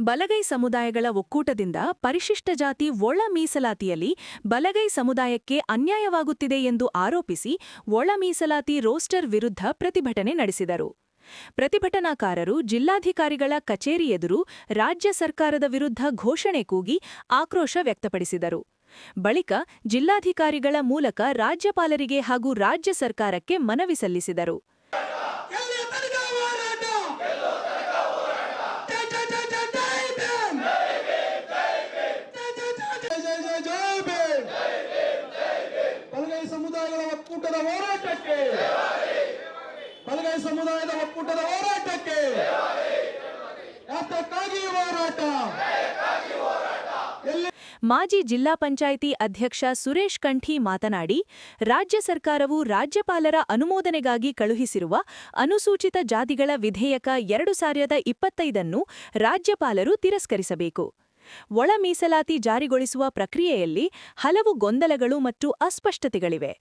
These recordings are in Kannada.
ಬಲಗೈ ಸಮುದಾಯಗಳ ಒಕ್ಕೂಟದಿಂದ ಪರಿಶಿಷ್ಟ ಜಾತಿ ಒಳ ಮೀಸಲಾತಿಯಲ್ಲಿ ಬಲಗೈ ಸಮುದಾಯಕ್ಕೆ ಅನ್ಯಾಯವಾಗುತ್ತಿದೆ ಎಂದು ಆರೋಪಿಸಿ ಒಳ ಮೀಸಲಾತಿ ರೋಸ್ಟರ್ ವಿರುದ್ಧ ಪ್ರತಿಭಟನೆ ನಡೆಸಿದರು. ಪ್ರತಿಭಟನಾಕಾರರು ಜಿಲ್ಲಾಧಿಕಾರಿಗಳ ಕಚೇರಿ ಎದುರು ರಾಜ್ಯ ಸರ್ಕಾರದ ವಿರುದ್ಧ ಘೋಷಣೆ ಕೂಗಿ ಆಕ್ರೋಶ ವ್ಯಕ್ತಪಡಿಸಿದರು. ಬಳಿಕ ಜಿಲ್ಲಾಧಿಕಾರಿಗಳ ಮೂಲಕ ರಾಜ್ಯಪಾಲರಿಗೆ ಹಾಗೂ ರಾಜ್ಯ ಸರ್ಕಾರಕ್ಕೆ ಮನವಿ ಸಲ್ಲಿಸಿದರು. ಸಮುದಾಯದ ಒಕ್ಕೂಟದ ಹೋರಾಟಕ್ಕೆ ಯಾತಕ್ಕಾಗಿ ಹೋರಾಟ? ಮಾಜಿ ಜಿಲ್ಲಾ ಪಂಚಾಯಿತಿ ಅಧ್ಯಕ್ಷ ಸುರೇಶ್ ಕಂಠಿ ಮಾತನಾಡಿ, ರಾಜ್ಯ ಸರ್ಕಾರವು ರಾಜ್ಯಪಾಲರ ಅನುಮೋದನೆಗಾಗಿ ಕಳುಹಿಸಿರುವ ಅನುಸೂಚಿತ ಜಾತಿಗಳ ವಿಧೇಯಕ 2025 ರಾಜ್ಯಪಾಲರು ತಿರಸ್ಕರಿಸಬೇಕು. ಒಳ ಮೀಸಲಾತಿ ಜಾರಿಗೊಳಿಸುವ ಪ್ರಕ್ರಿಯೆಯಲ್ಲಿ ಹಲವು ಗೊಂದಲಗಳು ಮತ್ತು ಅಸ್ಪಷ್ಟತೆಗಳಿವೆ.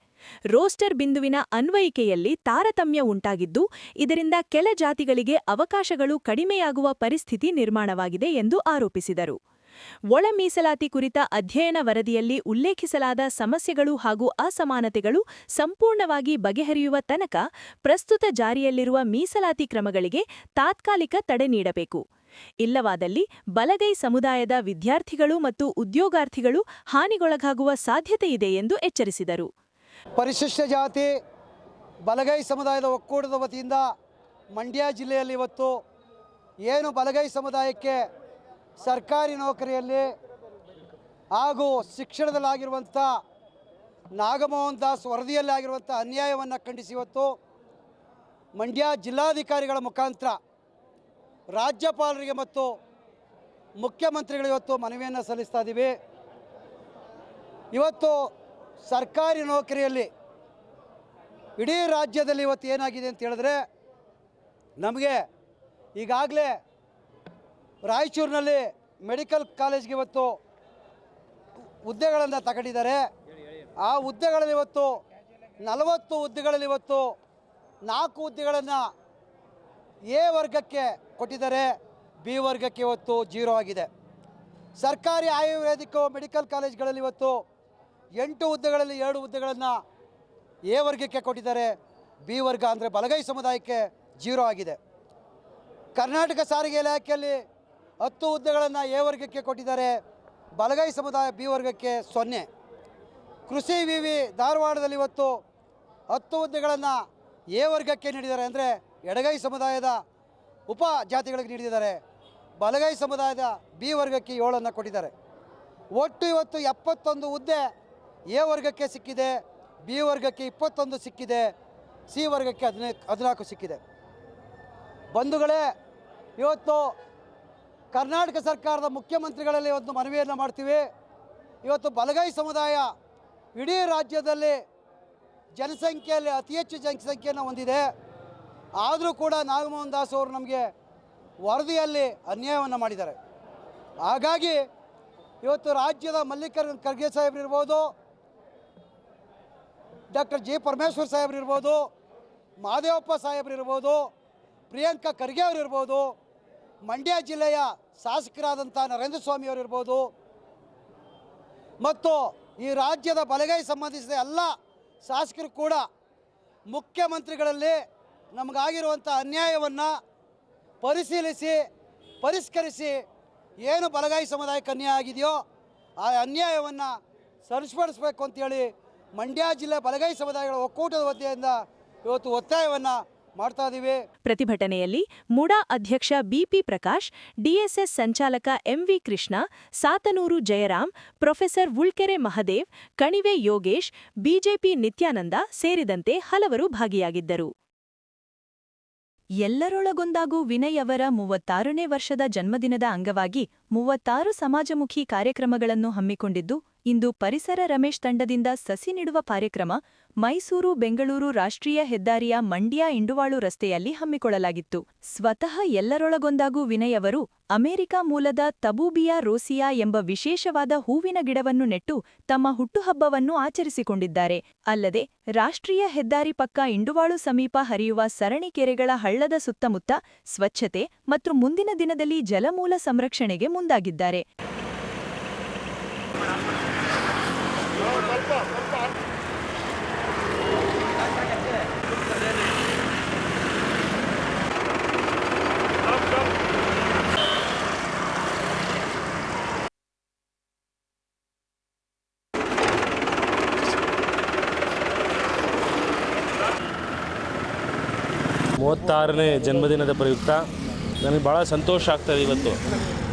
ರೋಸ್ಟರ್ ಬಿಂದುವಿನ ಅನ್ವಯಿಕೆಯಲ್ಲಿ ತಾರತಮ್ಯ ಉಂಟಾಗಿದ್ದು, ಇದರಿಂದ ಕೆಲ ಜಾತಿಗಳಿಗೆ ಅವಕಾಶಗಳು ಕಡಿಮೆಯಾಗುವ ಪರಿಸ್ಥಿತಿ ನಿರ್ಮಾಣವಾಗಿದೆ ಎಂದು ಆರೋಪಿಸಿದರು. ಒಳ ಮೀಸಲಾತಿ ಕುರಿತ ಅಧ್ಯಯನ ವರದಿಯಲ್ಲಿ ಉಲ್ಲೇಖಿಸಲಾದ ಸಮಸ್ಯೆಗಳು ಹಾಗೂ ಅಸಮಾನತೆಗಳು ಸಂಪೂರ್ಣವಾಗಿ ಬಗೆಹರಿಯುವ ತನಕ ಪ್ರಸ್ತುತ ಜಾರಿಯಲ್ಲಿರುವ ಮೀಸಲಾತಿ ಕ್ರಮಗಳಿಗೆ ತಾತ್ಕಾಲಿಕ ತಡೆ ನೀಡಬೇಕು. ಇಲ್ಲವಾದಲ್ಲಿ ಬಲಗೈ ಸಮುದಾಯದ ವಿದ್ಯಾರ್ಥಿಗಳು ಮತ್ತು ಉದ್ಯೋಗಾರ್ಥಿಗಳು ಹಾನಿಗೊಳಗಾಗುವ ಸಾಧ್ಯತೆಯಿದೆ ಎಂದು ಎಚ್ಚರಿಸಿದರು. ಪರಿಶಿಷ್ಟ ಜಾತಿ ಬಲಗೈ ಸಮುದಾಯದ ಒಕ್ಕೂಟದ ವತಿಯಿಂದ ಮಂಡ್ಯ ಜಿಲ್ಲೆಯಲ್ಲಿ ಇವತ್ತು ಏನು ಬಲಗೈ ಸಮುದಾಯಕ್ಕೆ ಸರ್ಕಾರಿ ನೌಕರಿಯಲ್ಲಿ ಹಾಗೂ ಶಿಕ್ಷಣದಲ್ಲಾಗಿರುವಂಥ ನಾಗಮೋಹನ್ ದಾಸ್ ವರದಿಯಲ್ಲಿ ಆಗಿರುವಂಥ ಅನ್ಯಾಯವನ್ನು ಖಂಡಿಸಿ ಇವತ್ತು ಮಂಡ್ಯ ಜಿಲ್ಲಾಧಿಕಾರಿಗಳ ಮುಖಾಂತರ ರಾಜ್ಯಪಾಲರಿಗೆ ಮತ್ತು ಮುಖ್ಯಮಂತ್ರಿಗಳು ಇವತ್ತು ಮನವಿಯನ್ನು ಸಲ್ಲಿಸ್ತಾ ಇದ್ದೀವಿ. ಇವತ್ತು ಸರ್ಕಾರಿ ನೌಕರಿಯಲ್ಲಿ ಇಡೀ ರಾಜ್ಯದಲ್ಲಿ ಇವತ್ತು ಏನಾಗಿದೆ ಅಂತ ಹೇಳಿದ್ರೆ, ನಮಗೆ ಈಗಾಗಲೇ ರಾಯಚೂರಿನಲ್ಲಿ ಮೆಡಿಕಲ್ ಕಾಲೇಜ್ಗೆ ಇವತ್ತು ಹುದ್ದೆಗಳನ್ನು ತಗೊಂಡಿದ್ದಾರೆ. ಆ ಹುದ್ದೆಗಳಲ್ಲಿ ಇವತ್ತು 40 ಹುದ್ದೆಗಳಲ್ಲಿ ಇವತ್ತು 4 ಹುದ್ದೆಗಳನ್ನು ಎ ವರ್ಗಕ್ಕೆ ಕೊಟ್ಟಿದ್ದಾರೆ, ಬಿ ವರ್ಗಕ್ಕೆ ಇವತ್ತು 0 ಆಗಿದೆ. ಸರ್ಕಾರಿ ಆಯುರ್ವೇದಿಕ್ ಮೆಡಿಕಲ್ ಕಾಲೇಜ್ಗಳಲ್ಲಿ ಇವತ್ತು 8 ಹುದ್ದೆಗಳಲ್ಲಿ 2 ಹುದ್ದೆಗಳನ್ನು ಎ ವರ್ಗಕ್ಕೆ ಕೊಟ್ಟಿದ್ದಾರೆ, ಬಿ ವರ್ಗ ಅಂದರೆ ಬಲಗೈ ಸಮುದಾಯಕ್ಕೆ 0 ಆಗಿದೆ. ಕರ್ನಾಟಕ ಸಾರಿಗೆ ಇಲಾಖೆಯಲ್ಲಿ 10 ಹುದ್ದೆಗಳನ್ನು ಎ ವರ್ಗಕ್ಕೆ ಕೊಟ್ಟಿದ್ದಾರೆ, ಬಲಗೈ ಸಮುದಾಯ ಬಿ ವರ್ಗಕ್ಕೆ 0. ಕೃಷಿ ವಿವಿ ಧಾರವಾಡದಲ್ಲಿ ಇವತ್ತು 10 ಹುದ್ದೆಗಳನ್ನು ಎ ವರ್ಗಕ್ಕೆ ನೀಡಿದ್ದಾರೆ, ಅಂದರೆ ಎಡಗೈ ಸಮುದಾಯದ ಉಪ ಜಾತಿಗಳಿಗೆ ನೀಡಿದ್ದಾರೆ, ಬಲಗೈ ಸಮುದಾಯದ ಬಿ ವರ್ಗಕ್ಕೆ 7 ಕೊಟ್ಟಿದ್ದಾರೆ. ಒಟ್ಟು ಇವತ್ತು 71 ಹುದ್ದೆ ಎ ವರ್ಗಕ್ಕೆ ಸಿಕ್ಕಿದೆ, ಬಿ ವರ್ಗಕ್ಕೆ 21 ಸಿಕ್ಕಿದೆ, ಸಿ ವರ್ಗಕ್ಕೆ 14 ಸಿಕ್ಕಿದೆ. ಬಂಧುಗಳೇ, ಇವತ್ತು ಕರ್ನಾಟಕ ಸರ್ಕಾರದ ಮುಖ್ಯಮಂತ್ರಿಗಳಲ್ಲಿ ಒಂದು ಮನವಿಯನ್ನು ಮಾಡ್ತೀವಿ. ಇವತ್ತು ಬಲಗೈ ಸಮುದಾಯ ಇಡೀ ರಾಜ್ಯದಲ್ಲಿ ಜನಸಂಖ್ಯೆಯಲ್ಲಿ ಅತಿ ಹೆಚ್ಚು ಜನಸಂಖ್ಯೆಯನ್ನು ಹೊಂದಿದೆ. ಆದರೂ ಕೂಡ ನಾಗಮೋಹನ್ ದಾಸ್ ಅವರು ನಮಗೆ ವರದಿಯಲ್ಲಿ ಅನ್ಯಾಯವನ್ನು ಮಾಡಿದ್ದಾರೆ. ಹಾಗಾಗಿ ಇವತ್ತು ರಾಜ್ಯದ ಮಲ್ಲಿಕಾರ್ಜುನ ಖರ್ಗೆ ಸಾಹೇಬ್ರು ಇರ್ಬೋದು, ಡಾಕ್ಟರ್ ಜಿ ಪರಮೇಶ್ವರ್ ಸಾಹೇಬ್ರು ಇರ್ಬೋದು, ಮಹದೇವಪ್ಪ ಸಾಹೇಬ್ರು ಇರ್ಬೋದು, ಪ್ರಿಯಾಂಕಾ ಖರ್ಗೆ ಅವರು ಇರ್ಬೋದು, ಮಂಡ್ಯ ಜಿಲ್ಲೆಯ ಶಾಸಕರಾದಂಥ ನರೇಂದ್ರ ಸ್ವಾಮಿ ಅವರು ಇರ್ಬೋದು, ಮತ್ತು ಈ ರಾಜ್ಯದ ಬಲಗೈ ಸಂಬಂಧಿಸಿದ ಎಲ್ಲ ಶಾಸಕರು ಕೂಡ ಮುಖ್ಯಮಂತ್ರಿಗಳಲ್ಲಿ ನಮಗಾಗಿರುವಂಥ ಅನ್ಯಾಯವನ್ನು ಪರಿಶೀಲಿಸಿ ಪರಿಷ್ಕರಿಸಿ ಏನು ಬಲಗೈ ಸಮುದಾಯಕ್ಕೆ ಅನ್ಯಾಯ ಆಗಿದೆಯೋ ಆ ಅನ್ಯಾಯವನ್ನು ಸರಿಪಡಿಸಬೇಕು ಅಂತೇಳಿ ಮಂಡ್ಯ ಜಿಲ್ಲೆ ಬಲಗೈ ಸಮುದಾಯಗಳ ಒಕ್ಕೂಟದ ವತಿಯಿಂದ ಇವತ್ತು ಒತ್ತಾಯವನ್ನು ಮಾಡ್ತಾ ಇದ್ದೀವಿ. ಪ್ರತಿಭಟನೆಯಲ್ಲಿ ಮುಡಾ ಅಧ್ಯಕ್ಷ ಬಿಪಿ ಪ್ರಕಾಶ್, ಡಿಎಸ್ಎಸ್ ಸಂಚಾಲಕ ಎಂವಿ ಕೃಷ್ಣ, ಸಾತನೂರು ಜಯರಾಮ್, ಪ್ರೊಫೆಸರ್ ಉಳ್ಕೆರೆ ಮಹದೇವ್, ಕಣಿವೆ ಯೋಗೇಶ್, ಬಿಜೆಪಿ ನಿತ್ಯಾನಂದ ಸೇರಿದಂತೆ ಹಲವರು ಭಾಗಿಯಾಗಿದ್ದರು. ಎಲ್ಲರೊಳಗೊಂದಾಗೂ ವಿನಯ್ ಅವರ 36ನೇ ವರ್ಷದ ಜನ್ಮದಿನದ ಅಂಗವಾಗಿ 36 ಸಮಾಜಮುಖಿ ಕಾರ್ಯಕ್ರಮಗಳನ್ನು ಹಮ್ಮಿಕೊಂಡಿದ್ದು, ಇಂದು ಪರಿಸರ ರಮೇಶ್ ತಂಡದಿಂದ ಸಸಿ ನೆಡುವ ಕಾರ್ಯಕ್ರಮ ಮೈಸೂರು ಬೆಂಗಳೂರು ರಾಷ್ಟ್ರೀಯ ಹೆದ್ದಾರಿಯ ಮಂಡ್ಯ ಇಂಡುವಾಳು ರಸ್ತೆಯಲ್ಲಿ ಹಮ್ಮಿಕೊಳ್ಳಲಾಗಿತ್ತು. ಸ್ವತಃ ಎಲ್ಲರೊಳಗೊಂದಾಗೂ ವಿನಯ್ ಅವರು ಅಮೆರಿಕ ಮೂಲದ ತಬೂಬಿಯಾ ರೋಸಿಯಾ ಎಂಬ ವಿಶೇಷವಾದ ಹೂವಿನ ಗಿಡವನ್ನು ನೆಟ್ಟು ತಮ್ಮ ಹುಟ್ಟುಹಬ್ಬವನ್ನು ಆಚರಿಸಿಕೊಂಡಿದ್ದಾರೆ. ಅಲ್ಲದೆ ರಾಷ್ಟ್ರೀಯ ಹೆದ್ದಾರಿ ಪಕ್ಕ ಇಂಡುವಾಳು ಸಮೀಪ ಹರಿಯುವ ಸರಣಿ ಕೆರೆಗಳ ಹಳ್ಳದ ಸುತ್ತಮುತ್ತ ಸ್ವಚ್ಛತೆ ಮತ್ತು ಮುಂದಿನ ದಿನದಲ್ಲಿ ಜಲಮೂಲ ಸಂರಕ್ಷಣೆಗೆ ಮುಂದಾಗಿದ್ದಾರೆ. ಮೂವತ್ತಾರನೇ ಜನ್ಮದಿನದ ಪ್ರಯುಕ್ತ ನನಗೆ ಭಾಳ ಸಂತೋಷ ಆಗ್ತದೆ ಇವತ್ತು.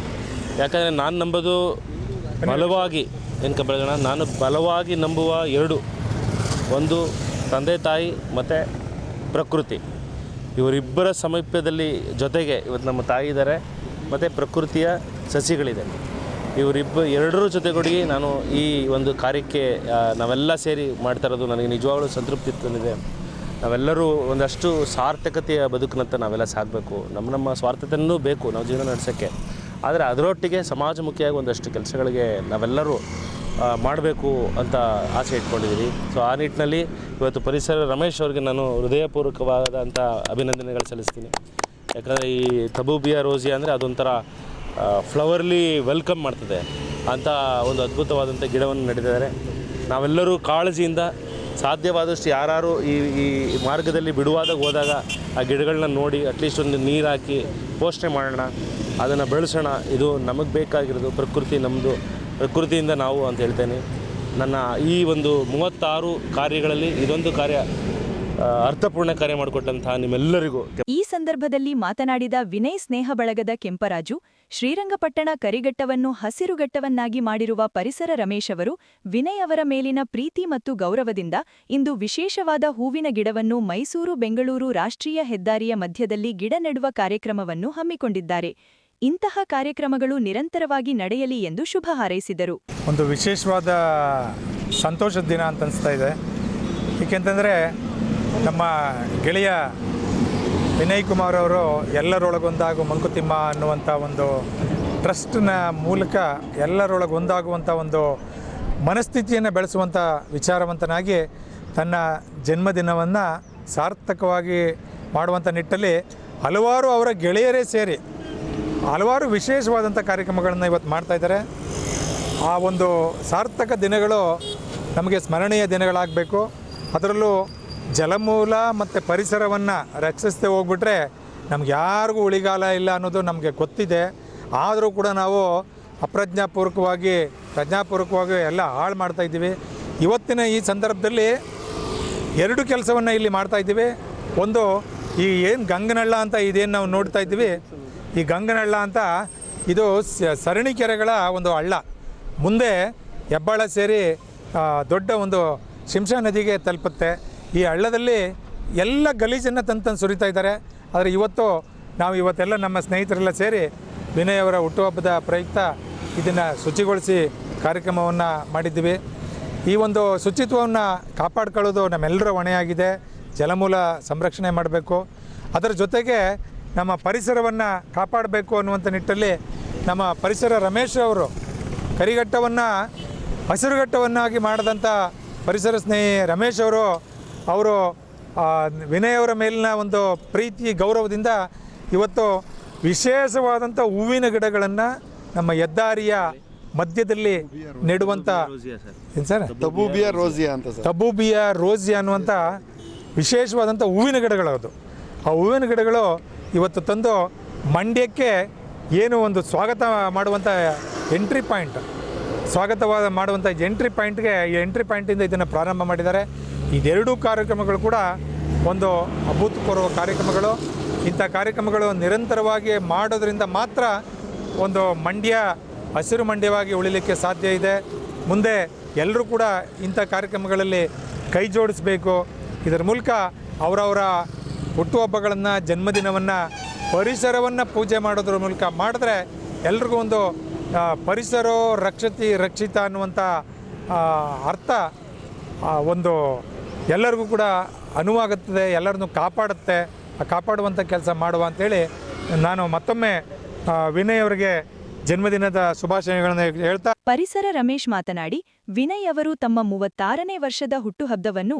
ಯಾಕಂದರೆ ನಾನು ನಂಬೋದು ಬಲವಾಗಿ ನಾನು ಬಲವಾಗಿ ನಂಬುವ ಎರಡು, ಒಂದು ತಂದೆ ತಾಯಿ ಮತ್ತು ಪ್ರಕೃತಿ. ಇವರಿಬ್ಬರ ಸಮೀಪದಲ್ಲಿ ಜೊತೆಗೆ ಇವತ್ತು ನಮ್ಮ ತಾಯಿ ಇದ್ದಾರೆ ಮತ್ತು ಪ್ರಕೃತಿಯ ಸಸಿಗಳಿದೆ. ಎರಡರ ಜೊತೆಗೂಡಿ ನಾನು ಈ ಒಂದು ಕಾರ್ಯಕ್ಕೆ ನಾವೆಲ್ಲ ಸೇರಿ ಮಾಡ್ತಾ ಇರೋದು ನನಗೆ ನಿಜವಾಗ್ಲೂ ಸಂತೃಪ್ತಿ ತಂದಿದೆ. ನಾವೆಲ್ಲರೂ ಒಂದಷ್ಟು ಸಾರ್ಥಕತೆಯ ಬದುಕಿನಂತ ನಾವೆಲ್ಲ ಸಾಗಬೇಕು. ನಮ್ಮ ಸ್ವಾರ್ಥತೆಯೂ ಬೇಕು ನಾವು ಜೀವನ ನಡೆಸೋಕ್ಕೆ. ಆದರೆ ಅದರೊಟ್ಟಿಗೆ ಸಮಾಜಮುಖಿಯಾಗಿ ಒಂದಷ್ಟು ಕೆಲಸಗಳಿಗೆ ನಾವೆಲ್ಲರೂ ಮಾಡಬೇಕು ಅಂತ ಆಸೆ ಇಟ್ಕೊಂಡಿದ್ದೀವಿ. ಸೊ ಆ ನಿಟ್ಟಿನಲ್ಲಿ ಇವತ್ತು ಪರಿಸರ ರಮೇಶ್ ಅವ್ರಿಗೆ ನಾನು ಹೃದಯಪೂರ್ವಕವಾದಂಥ ಅಭಿನಂದನೆಗಳು ಸಲ್ಲಿಸ್ತೀನಿ. ಯಾಕಂದರೆ ಈ ತಬೂಬಿಯಾ ರೋಸಿಯಾ ಅಂದರೆ ಅದೊಂಥರ ಫ್ಲವರ್ಲಿ ವೆಲ್ಕಮ್ ಮಾಡ್ತದೆ ಅಂತ ಒಂದು ಅದ್ಭುತವಾದಂಥ ಗಿಡವನ್ನು ನೆಟ್ಟಿದ್ದಾರೆ. ನಾವೆಲ್ಲರೂ ಕಾಳಜಿಯಿಂದ ಸಾಧ್ಯವಾದಷ್ಟು ಯಾರು ಈ ಮಾರ್ಗದಲ್ಲಿ ಬಿಡುವಾದಾಗ ಹೋದಾಗ ಆ ಗಿಡಗಳನ್ನ ನೋಡಿ ಅಟ್ಲೀಸ್ಟ್ ಒಂದು ನೀರು ಹಾಕಿ ಪೋಷಣೆ ಮಾಡೋಣ, ಅದನ್ನು ಬೆಳೆಸೋಣ. ಇದು ನಮಗೆ ಬೇಕಾಗಿರೋದು ಪ್ರಕೃತಿ, ನಮ್ಮದು ಪ್ರಕೃತಿಯಿಂದ ನಾವು ಅಂತ ಹೇಳ್ತೇನೆ. ನನ್ನ ಈ ಒಂದು 36 ಕಾರ್ಯಗಳಲ್ಲಿ ಇದೊಂದು ಕಾರ್ಯ ಅರ್ಥಪೂರ್ಣ ಕಾರ್ಯ ಮಾಡಿಕೊಟ್ಟಂತಹ ನಿಮ್ಮೆಲ್ಲರಿಗೂ. ಈ ಸಂದರ್ಭದಲ್ಲಿ ಮಾತನಾಡಿದ ವಿನಯ್ ಸ್ನೇಹ ಬಳಗದ ಕೆಂಪರಾಜು, ಶ್ರೀರಂಗಪಟ್ಟಣ ಕರಿಘಟ್ಟವನ್ನು ಹಸಿರುಘಟ್ಟವನ್ನಾಗಿ ಮಾಡಿರುವ ಪರಿಸರ ರಮೇಶ್ ಅವರು ವಿನಯ್ ಅವರ ಮೇಲಿನ ಪ್ರೀತಿ ಮತ್ತು ಗೌರವದಿಂದ ಇಂದು ವಿಶೇಷವಾದ ಹೂವಿನ ಗಿಡವನ್ನು ಮೈಸೂರು ಬೆಂಗಳೂರು ರಾಷ್ಟ್ರೀಯ ಹೆದ್ದಾರಿಯ ಮಧ್ಯದಲ್ಲಿ ಗಿಡ ನೆಡುವ ಕಾರ್ಯಕ್ರಮವನ್ನು ಹಮ್ಮಿಕೊಂಡಿದ್ದಾರೆ. ಇಂತಹ ಕಾರ್ಯಕ್ರಮಗಳು ನಿರಂತರವಾಗಿ ನಡೆಯಲಿ ಎಂದು ಶುಭ ಹಾರೈಸಿದರು. ಒಂದು ವಿಶೇಷವಾದ ಸಂತೋಷದ ದಿನ ಅಂತ ಅನಿಸ್ತಾ ಇದೆ. ಏಕೆಂತಂದರೆ ನಮ್ಮ ಗೆಳೆಯ ವಿನಯ್ ಕುಮಾರ್ ಅವರು ಎಲ್ಲರೊಳಗೊಂದಾಗು ಮಂಕುತಿಮ್ಮ ಅನ್ನುವಂಥ ಒಂದು ಟ್ರಸ್ಟ್ನ ಮೂಲಕ ಎಲ್ಲರೊಳಗೊಂದಾಗುವಂಥ ಒಂದು ಮನಸ್ಥಿತಿಯನ್ನು ಬೆಳೆಸುವಂಥ ವಿಚಾರವಂತನಾಗಿ ತನ್ನ ಜನ್ಮದಿನವನ್ನು ಸಾರ್ಥಕವಾಗಿ ಮಾಡುವಂಥ ನಿಟ್ಟಲ್ಲಿ ಹಲವಾರು ಅವರ ಗೆಳೆಯರೇ ಸೇರಿ ಹಲವಾರು ವಿಶೇಷವಾದಂಥ ಕಾರ್ಯಕ್ರಮಗಳನ್ನು ಇವತ್ತು ಮಾಡ್ತಾಯಿದ್ದಾರೆ. ಆ ಒಂದು ಸಾರ್ಥಕ ದಿನಗಳು ನಮಗೆ ಸ್ಮರಣೀಯ ದಿನಗಳಾಗಬೇಕು. ಅದರಲ್ಲೂ ಜಲಮೂಲ ಮತ್ತು ಪರಿಸರವನ್ನು ರಕ್ಷಿಸದೆ ಹೋಗ್ಬಿಟ್ರೆ ನಮ್ಗೆ ಯಾರಿಗೂ ಉಳಿಗಾಲ ಇಲ್ಲ ಅನ್ನೋದು ನಮಗೆ ಗೊತ್ತಿದೆ. ಆದರೂ ಕೂಡ ನಾವು ಪ್ರಜ್ಞಾಪೂರ್ವಕವಾಗಿ ಎಲ್ಲ ಹಾಳು ಮಾಡ್ತಾಯಿದ್ದೀವಿ. ಇವತ್ತಿನ ಈ ಸಂದರ್ಭದಲ್ಲಿ ಎರಡು ಕೆಲಸವನ್ನು ಇಲ್ಲಿ ಮಾಡ್ತಾಯಿದ್ದೀವಿ. ಒಂದು, ಈ ಏನು ಗಂಗನಹಳ್ಳ ಅಂತ ಇದೇನು ನಾವು ನೋಡ್ತಾ ಇದ್ದೀವಿ, ಈ ಗಂಗನಹಳ್ಳ ಅಂತ ಇದು ಸರಣಿ ಕೆರೆಗಳ ಒಂದು ಹಳ್ಳ. ಮುಂದೆ ಹೆಬ್ಬಾಳ ಸೇರಿ ದೊಡ್ಡ ಒಂದು ಶಿಂಷಾ ನದಿಗೆ ತಲುಪುತ್ತೆ. ಈ ಹಳ್ಳದಲ್ಲಿ ಎಲ್ಲ ಗಲೀಜನ್ನು ತಂದು ಸುರಿತಾ ಇದ್ದಾರೆ. ಆದರೆ ಇವತ್ತೆಲ್ಲ ನಮ್ಮ ಸ್ನೇಹಿತರೆಲ್ಲ ಸೇರಿ ವಿನಯ್ ಅವರ ಹುಟ್ಟುಹಬ್ಬದ ಪ್ರಯುಕ್ತ ಇದನ್ನು ಶುಚಿಗೊಳಿಸಿ ಕಾರ್ಯಕ್ರಮವನ್ನು ಮಾಡಿದ್ದೀವಿ. ಈ ಒಂದು ಶುಚಿತ್ವವನ್ನು ಕಾಪಾಡ್ಕೊಳ್ಳೋದು ನಮ್ಮೆಲ್ಲರ ಹೊಣೆಯಾಗಿದೆ. ಜಲಮೂಲ ಸಂರಕ್ಷಣೆ ಮಾಡಬೇಕು. ಅದರ ಜೊತೆಗೆ ನಮ್ಮ ಪರಿಸರವನ್ನು ಕಾಪಾಡಬೇಕು ಅನ್ನುವಂಥ ನಿಟ್ಟಲ್ಲಿ ನಮ್ಮ ಪರಿಸರ ರಮೇಶ್ ಅವರು ಕರಿಘಟ್ಟವನ್ನು ಹಸಿರುಘಟ್ಟವನ್ನಾಗಿ ಮಾಡಿದಂಥ ಪರಿಸರ ಸ್ನೇಹಿ ರಮೇಶ್ ಅವರು ವಿನಯ್ ಅವರ ಮೇಲಿನ ಒಂದು ಪ್ರೀತಿ ಗೌರವದಿಂದ ಇವತ್ತು ವಿಶೇಷವಾದಂಥ ಹೂವಿನ ಗಿಡಗಳನ್ನು ನಮ್ಮ ಹೆದ್ದಾರಿಯ ಮಧ್ಯದಲ್ಲಿ ನೆಡುವಂಥ ತಬೂಬಿಯಾ ರೋಸಿಯಾ ಅಂತ ತಬೂಬಿಯಾ ರೋಸಿಯಾ ಅನ್ನುವಂಥ ವಿಶೇಷವಾದಂಥ ಹೂವಿನ ಗಿಡಗಳದು. ಆ ಹೂವಿನ ಗಿಡಗಳು ಇವತ್ತು ತಂದು ಮಂಡ್ಯಕ್ಕೆ ಏನು ಒಂದು ಸ್ವಾಗತ ಮಾಡುವಂಥ ಎಂಟ್ರಿ ಪಾಯಿಂಟ್ಗೆ ಈ ಎಂಟ್ರಿ ಪಾಯಿಂಟಿಂದ ಇದನ್ನು ಪ್ರಾರಂಭ ಮಾಡಿದ್ದಾರೆ. ಇದೆರಡೂ ಕಾರ್ಯಕ್ರಮಗಳು ಕೂಡ ಒಂದು ಅಭೂತಪೂರ್ವ ಕಾರ್ಯಕ್ರಮಗಳು. ಇಂಥ ಕಾರ್ಯಕ್ರಮಗಳು ನಿರಂತರವಾಗಿ ಮಾಡೋದ್ರಿಂದ ಮಾತ್ರ ಒಂದು ಮಂಡ್ಯ ಹಸಿರು ಮಂಡ್ಯವಾಗಿ ಉಳಿಲಿಕ್ಕೆ ಸಾಧ್ಯ ಇದೆ. ಮುಂದೆ ಎಲ್ಲರೂ ಕೂಡ ಇಂಥ ಕಾರ್ಯಕ್ರಮಗಳಲ್ಲಿ ಕೈ ಜೋಡಿಸಬೇಕು. ಇದರ ಮೂಲಕ ಅವರವರ ಹುಟ್ಟುಹಬ್ಬಗಳನ್ನು, ಜನ್ಮದಿನವನ್ನು, ಪರಿಸರವನ್ನು ಪೂಜೆ ಮಾಡೋದ್ರ ಮೂಲಕ ಮಾಡಿದ್ರೆ ಎಲ್ರಿಗೂ ಒಂದು ಪರಿಸರ ರಕ್ಷಿತ ಅನ್ನುವಂಥ ಅರ್ಥ ಒಂದು ಎಲ್ಲರಿಗೂ ಕೂಡ ಅನುವಾಗುತ್ತದೆ, ಎಲ್ಲರನ್ನೂ ಕಾಪಾಡುತ್ತೆ, ಕಾಪಾಡುವಂಥ ಕೆಲಸ ಮಾಡುವ ಅಂಥೇಳಿ ನಾನು ಮತ್ತೊಮ್ಮೆ ವಿನಯ್ ಅವರಿಗೆ ಜನ್ಮದಿನದ ಶುಭಾಶಯಗಳನ್ನು ಹೇಳ್ತಾ ಪರಿಸರ ರಮೇಶ್ ಮಾತನಾಡಿ, ವಿನಯ್ ಅವರು ತಮ್ಮ 36ನೇ ವರ್ಷದ ಹುಟ್ಟುಹಬ್ಬವನ್ನು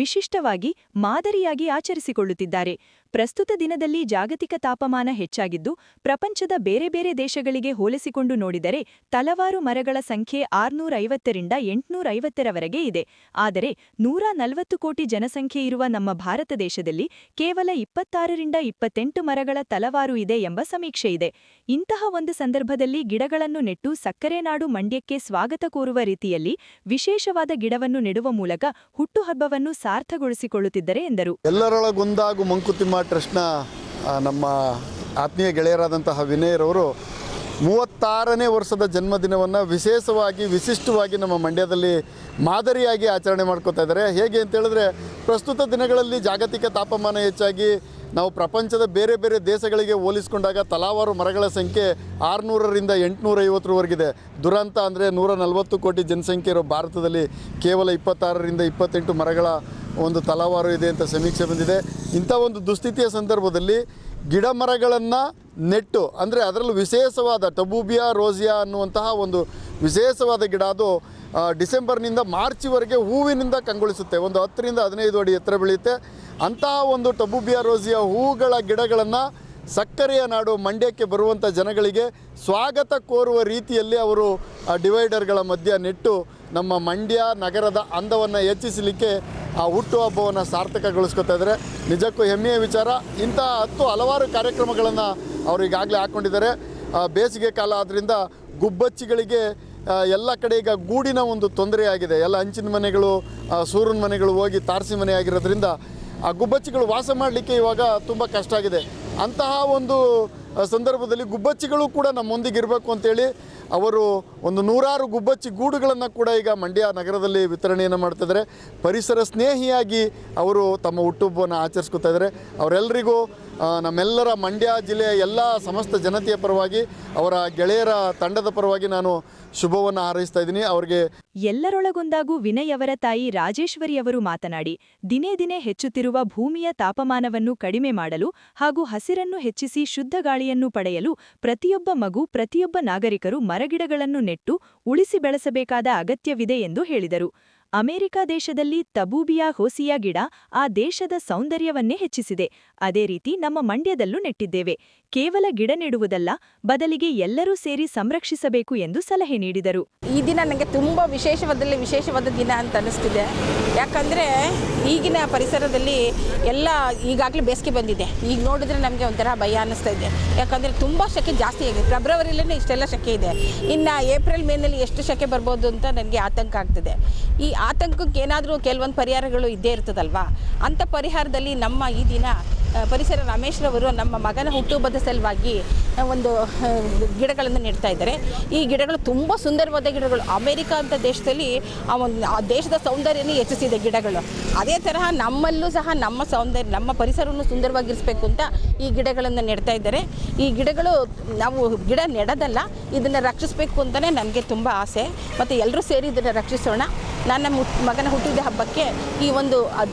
ವಿಶಿಷ್ಟವಾಗಿ ಮಾದರಿಯಾಗಿ ಆಚರಿಸಿಕೊಳ್ಳುತ್ತಿದ್ದಾರೆ. ಪ್ರಸ್ತುತ ದಿನದಲ್ಲಿ ಜಾಗತಿಕ ತಾಪಮಾನ ಹೆಚ್ಚಾಗಿದ್ದು, ಪ್ರಪಂಚದ ಬೇರೆ ಬೇರೆ ದೇಶಗಳಿಗೆ ಹೋಲಿಸಿಕೊಂಡು ನೋಡಿದರೆ ತಲವಾರು ಮರಗಳ ಸಂಖ್ಯೆ 650ರಿಂದ 850ರವರೆಗೆ ಇದೆ. ಆದರೆ 140 ಕೋಟಿ ಜನಸಂಖ್ಯೆ ಇರುವ ನಮ್ಮ ಭಾರತ ದೇಶದಲ್ಲಿ ಕೇವಲ 26ರಿಂದ 28 ಮರಗಳ ತಲವಾರು ಇದೆ ಎಂಬ ಸಮೀಕ್ಷೆ ಇದೆ. ಇಂತಹ ಒಂದು ಸಂದರ್ಭದಲ್ಲಿ ಗಿಡಗಳನ್ನು ನೆಟ್ಟು ಸಕ್ಕರೆ ನಾಡು ಮಂಡ್ಯಕ್ಕೆ ಸ್ವಾಗತ ಕೋರುವ ರೀತಿಯಲ್ಲಿ ವಿಶೇಷವಾದ ಗಿಡವನ್ನು ನೆಡುವ ಮೂಲಕ ಹುಟ್ಟುಹಬ್ಬವನ್ನು ಸಾರ್ಥಗೊಳಿಸಿಕೊಳ್ಳುತ್ತಿದ್ದಾರೆ ಎಂದರು. ಎಲ್ಲರೊಳಗೊಂದಾಗು ಮಂಕುತಿಮ್ಮ ಟ್ರಸ್ಟ್ನ ನಮ್ಮ ಆತ್ಮೀಯ ಗೆಳೆಯರಾದಂತಹ ವಿನಯರವರು 36ನೇ ವರ್ಷದ ಜನ್ಮದಿನವನ್ನು ವಿಶಿಷ್ಟವಾಗಿ ನಮ್ಮ ಮಂಡ್ಯದಲ್ಲಿ ಮಾದರಿಯಾಗಿ ಆಚರಣೆ ಮಾಡ್ಕೋತಾ ಇದ್ದಾರೆ. ಹೇಗೆ ಅಂತ ಹೇಳಿದ್ರೆ, ಪ್ರಸ್ತುತ ದಿನಗಳಲ್ಲಿ ಜಾಗತಿಕ ತಾಪಮಾನ ಹೆಚ್ಚಾಗಿ ನಾವು ಪ್ರಪಂಚದ ಬೇರೆ ಬೇರೆ ದೇಶಗಳಿಗೆ ಹೋಲಿಸ್ಕೊಂಡಾಗ ತಲಾವಾರು ಮರಗಳ ಸಂಖ್ಯೆ 600ರಿಂದ 850ರವರೆಗಿದೆ. ದುರಂತ ಅಂದರೆ 140 ಕೋಟಿ ಜನಸಂಖ್ಯೆ ಇರೋ ಭಾರತದಲ್ಲಿ ಕೇವಲ 26ರಿಂದ 28 ಮರಗಳ ಒಂದು ತಲಾವಾರು ಇದೆ ಅಂತ ಸಮೀಕ್ಷೆ ಬಂದಿದೆ. ಇಂಥ ಒಂದು ದುಸ್ಥಿತಿಯ ಸಂದರ್ಭದಲ್ಲಿ ಗಿಡ ಮರಗಳನ್ನು ನೆಟ್ಟು, ಅಂದರೆ ಅದರಲ್ಲೂ ವಿಶೇಷವಾದ ಟಬೂಬಿಯಾ ರೋಸಿಯಾ ಅನ್ನುವಂತಹ ಒಂದು ವಿಶೇಷವಾದ ಗಿಡ, ಅದು ಡಿಸೆಂಬರ್ನಿಂದ ಮಾರ್ಚ್ವರೆಗೆ ಹೂವಿನಿಂದ ಕಂಗೊಳಿಸುತ್ತೆ. ಒಂದು 10ರಿಂದ 15 ಅಡಿ ಎತ್ತರ ಬೆಳೆಯುತ್ತೆ. ಅಂತಹ ಒಂದು ಟಬೂಬಿಯಾ ರೋಸಿಯಾ ಹೂಗಳ ಗಿಡಗಳನ್ನು ಸಕ್ಕರೆಯ ನಾಡು ಮಂಡ್ಯಕ್ಕೆ ಬರುವಂಥ ಜನಗಳಿಗೆ ಸ್ವಾಗತ ಕೋರುವ ರೀತಿಯಲ್ಲಿ ಅವರು ಡಿವೈಡರ್ಗಳ ಮಧ್ಯ ನೆಟ್ಟು ನಮ್ಮ ಮಂಡ್ಯ ನಗರದ ಅಂದವನ್ನು ಹೆಚ್ಚಿಸಲಿಕ್ಕೆ ಆ ಹುಟ್ಟುಹಬ್ಬವನ್ನು ಸಾರ್ಥಕಗೊಳಿಸ್ಕೊತಾ ಇದ್ದಾರೆ. ನಿಜಕ್ಕೂ ಹೆಮ್ಮೆಯ ವಿಚಾರ. ಇಂಥ ಹಲವಾರು ಕಾರ್ಯಕ್ರಮಗಳನ್ನು ಅವರು ಈಗಾಗಲೇ ಹಾಕ್ಕೊಂಡಿದ್ದಾರೆ. ಬೇಸಿಗೆ ಕಾಲ ಆದ್ದರಿಂದ ಗುಬ್ಬಚ್ಚಿಗಳಿಗೆ ಎಲ್ಲ ಕಡೆ ಈಗ ಗೂಡಿನ ಒಂದು ತೊಂದರೆ ಆಗಿದೆ. ಎಲ್ಲ ಹಂಚಿನ ಮನೆಗಳು, ಸೂರಿನ ಮನೆಗಳು ಹೋಗಿ ತಾರಸಿ ಮನೆ ಆಗಿರೋದ್ರಿಂದ ಆ ಗುಬ್ಬಚ್ಚಿಗಳು ವಾಸ ಮಾಡಲಿಕ್ಕೆ ಇವಾಗ ತುಂಬ ಕಷ್ಟ ಆಗಿದೆ. ಅಂತಹ ಒಂದು ಸಂದರ್ಭದಲ್ಲಿ ಗುಬ್ಬಚ್ಚಿಗಳು ಕೂಡ ನಮ್ಮೊಂದಿಗೆ ಇರಬೇಕು ಅಂತೇಳಿ ಅವರು ಒಂದು 100 ಗುಬ್ಬಚ್ಚಿ ಗೂಡುಗಳನ್ನು ಕೂಡ ಈಗ ಮಂಡ್ಯ ನಗರದಲ್ಲಿ ವಿತರಣೆಯನ್ನು ಮಾಡ್ತಿದ್ದಾರೆ. ಪರಿಸರ ಸ್ನೇಹಿಯಾಗಿ ಅವರು ತಮ್ಮ ಹುಟ್ಟುಹಬ್ಬವನ್ನು ಆಚರಿಸ್ಕೊತಾ ಇದ್ದಾರೆ. ಅವರೆಲ್ಲರಿಗೂ ನಮ್ಮೆಲ್ಲರ ಮಂಡ್ಯ ಜಿಲ್ಲೆಯ ಎಲ್ಲ ಸಮಸ್ತ ಜನತೆಯ ಪರವಾಗಿ, ಅವರ ಗೆಳೆಯರ ತಂಡದ ಪರವಾಗಿ ನಾನು ಶುಭವನ್ನು ಹಾರೈಸ್ತಾ ಇದ್ದೀನಿ. ಅವರಿಗೆ ಎಲ್ಲರೊಳಗೊಂದಾಗೂ ವಿನಯ್ ಅವರ ತಾಯಿ ರಾಜೇಶ್ವರಿಯವರು ಮಾತನಾಡಿ, ದಿನೇ ದಿನೇ ಹೆಚ್ಚುತ್ತಿರುವ ಭೂಮಿಯ ತಾಪಮಾನವನ್ನು ಕಡಿಮೆ ಮಾಡಲು ಹಾಗೂ ಹಸಿರನ್ನು ಹೆಚ್ಚಿಸಿ ಶುದ್ಧ ಗಾಳಿಯನ್ನು ಪಡೆಯಲು ಪ್ರತಿಯೊಬ್ಬ ಮಗು, ಪ್ರತಿಯೊಬ್ಬ ನಾಗರಿಕರು ಮರಗಿಡಗಳನ್ನು ನೆಟ್ಟು ಉಳಿಸಿ ಬೆಳೆಸಬೇಕಾದ ಅಗತ್ಯವಿದೆ ಎಂದು ಹೇಳಿದರು. ಅಮೆರಿಕ ದೇಶದಲ್ಲಿ ತಬೂಬಿಯಾ ರೋಸಿಯಾ ಗಿಡ ಆ ದೇಶದ ಸೌಂದರ್ಯವನ್ನೇ ಹೆಚ್ಚಿಸಿದೆ. ಅದೇ ರೀತಿ ನಮ್ಮ ಮಂಡ್ಯದಲ್ಲೂ ನೆಟ್ಟಿದ್ದೇವೆ. ಕೇವಲ ಗಿಡ ನೆಡುವುದಲ್ಲ, ಬದಲಿಗೆ ಎಲ್ಲರೂ ಸೇರಿ ಸಂರಕ್ಷಿಸಬೇಕು ಎಂದು ಸಲಹೆ ನೀಡಿದರು. ಈ ದಿನ ನನಗೆ ತುಂಬ ವಿಶೇಷವಾದ ದಿನ ಅಂತ ಅನ್ನಿಸ್ತಿದೆ. ಯಾಕಂದರೆ ಈಗಿನ ಪರಿಸರದಲ್ಲಿ ಎಲ್ಲ ಈಗಾಗಲೇ ಬೇಸಿಗೆ ಬಂದಿದೆ. ಈಗ ನೋಡಿದ್ರೆ ನಮಗೆ ಒಂಥರ ಭಯ ಅನ್ನಿಸ್ತಾ ಇದೆ. ಯಾಕಂದರೆ ತುಂಬ ಶೆಕೆ ಜಾಸ್ತಿ ಆಗಿದೆ. ಫೆಬ್ರವರಿಲೇ ಇಷ್ಟೆಲ್ಲ ಶೆಕೆ ಇದೆ. ಇನ್ನು ಏಪ್ರಿಲ್ ಮೇನಲ್ಲಿ ಎಷ್ಟು ಶೆಕೆ ಬರ್ಬೋದು ಅಂತ ನನಗೆ ಆತಂಕ ಆಗ್ತಿದೆ. ಈ ಆತಂಕಕ್ಕೆ ಏನಾದರೂ ಕೆಲವೊಂದು ಪರಿಹಾರಗಳು ಇದ್ದೇ ಇರ್ತದಲ್ವಾ. ಅಂಥ ಪರಿಹಾರದಲ್ಲಿ ನಮ್ಮ ಈ ದಿನ ಪರಿಸರ ರಮೇಶ್ರವರು ನಮ್ಮ ಮಗನ ಹುಟ್ಟುಹಬ್ಬದ ಸಲುವಾಗಿ ಒಂದು ಗಿಡಗಳನ್ನು ನೆಡ್ತಾ ಇದ್ದಾರೆ. ಈ ಗಿಡಗಳು ತುಂಬ ಸುಂದರವಾದ ಗಿಡಗಳು. ಅಮೇರಿಕ ಅಂತ ದೇಶದಲ್ಲಿ ಆ ದೇಶದ ಸೌಂದರ್ಯನೇ ಹೆಚ್ಚಿಸಿದೆ ಗಿಡಗಳು. ಅದೇ ತರಹ ನಮ್ಮಲ್ಲೂ ಸಹ ನಮ್ಮ ಸೌಂದರ್ಯ, ನಮ್ಮ ಪರಿಸರವನ್ನು ಸುಂದರವಾಗಿರಿಸಬೇಕು ಅಂತ ಈ ಗಿಡಗಳನ್ನು ನೆಡ್ತಾ ಇದ್ದಾರೆ. ಈ ಗಿಡಗಳು ನಾವು ಗಿಡ ನೆಡೋದಲ್ಲ, ಇದನ್ನು ರಕ್ಷಿಸಬೇಕು ಅಂತಲೇ ನನಗೆ ತುಂಬ ಆಸೆ. ಮತ್ತು ಎಲ್ಲರೂ ಸೇರಿ ಇದನ್ನು ರಕ್ಷಿಸೋಣ. ನನ್ನ ಮಗನ ಹುಟ್ಟಿದ ಹಬ್ಬಕ್ಕೆ ಈ ಒಂದು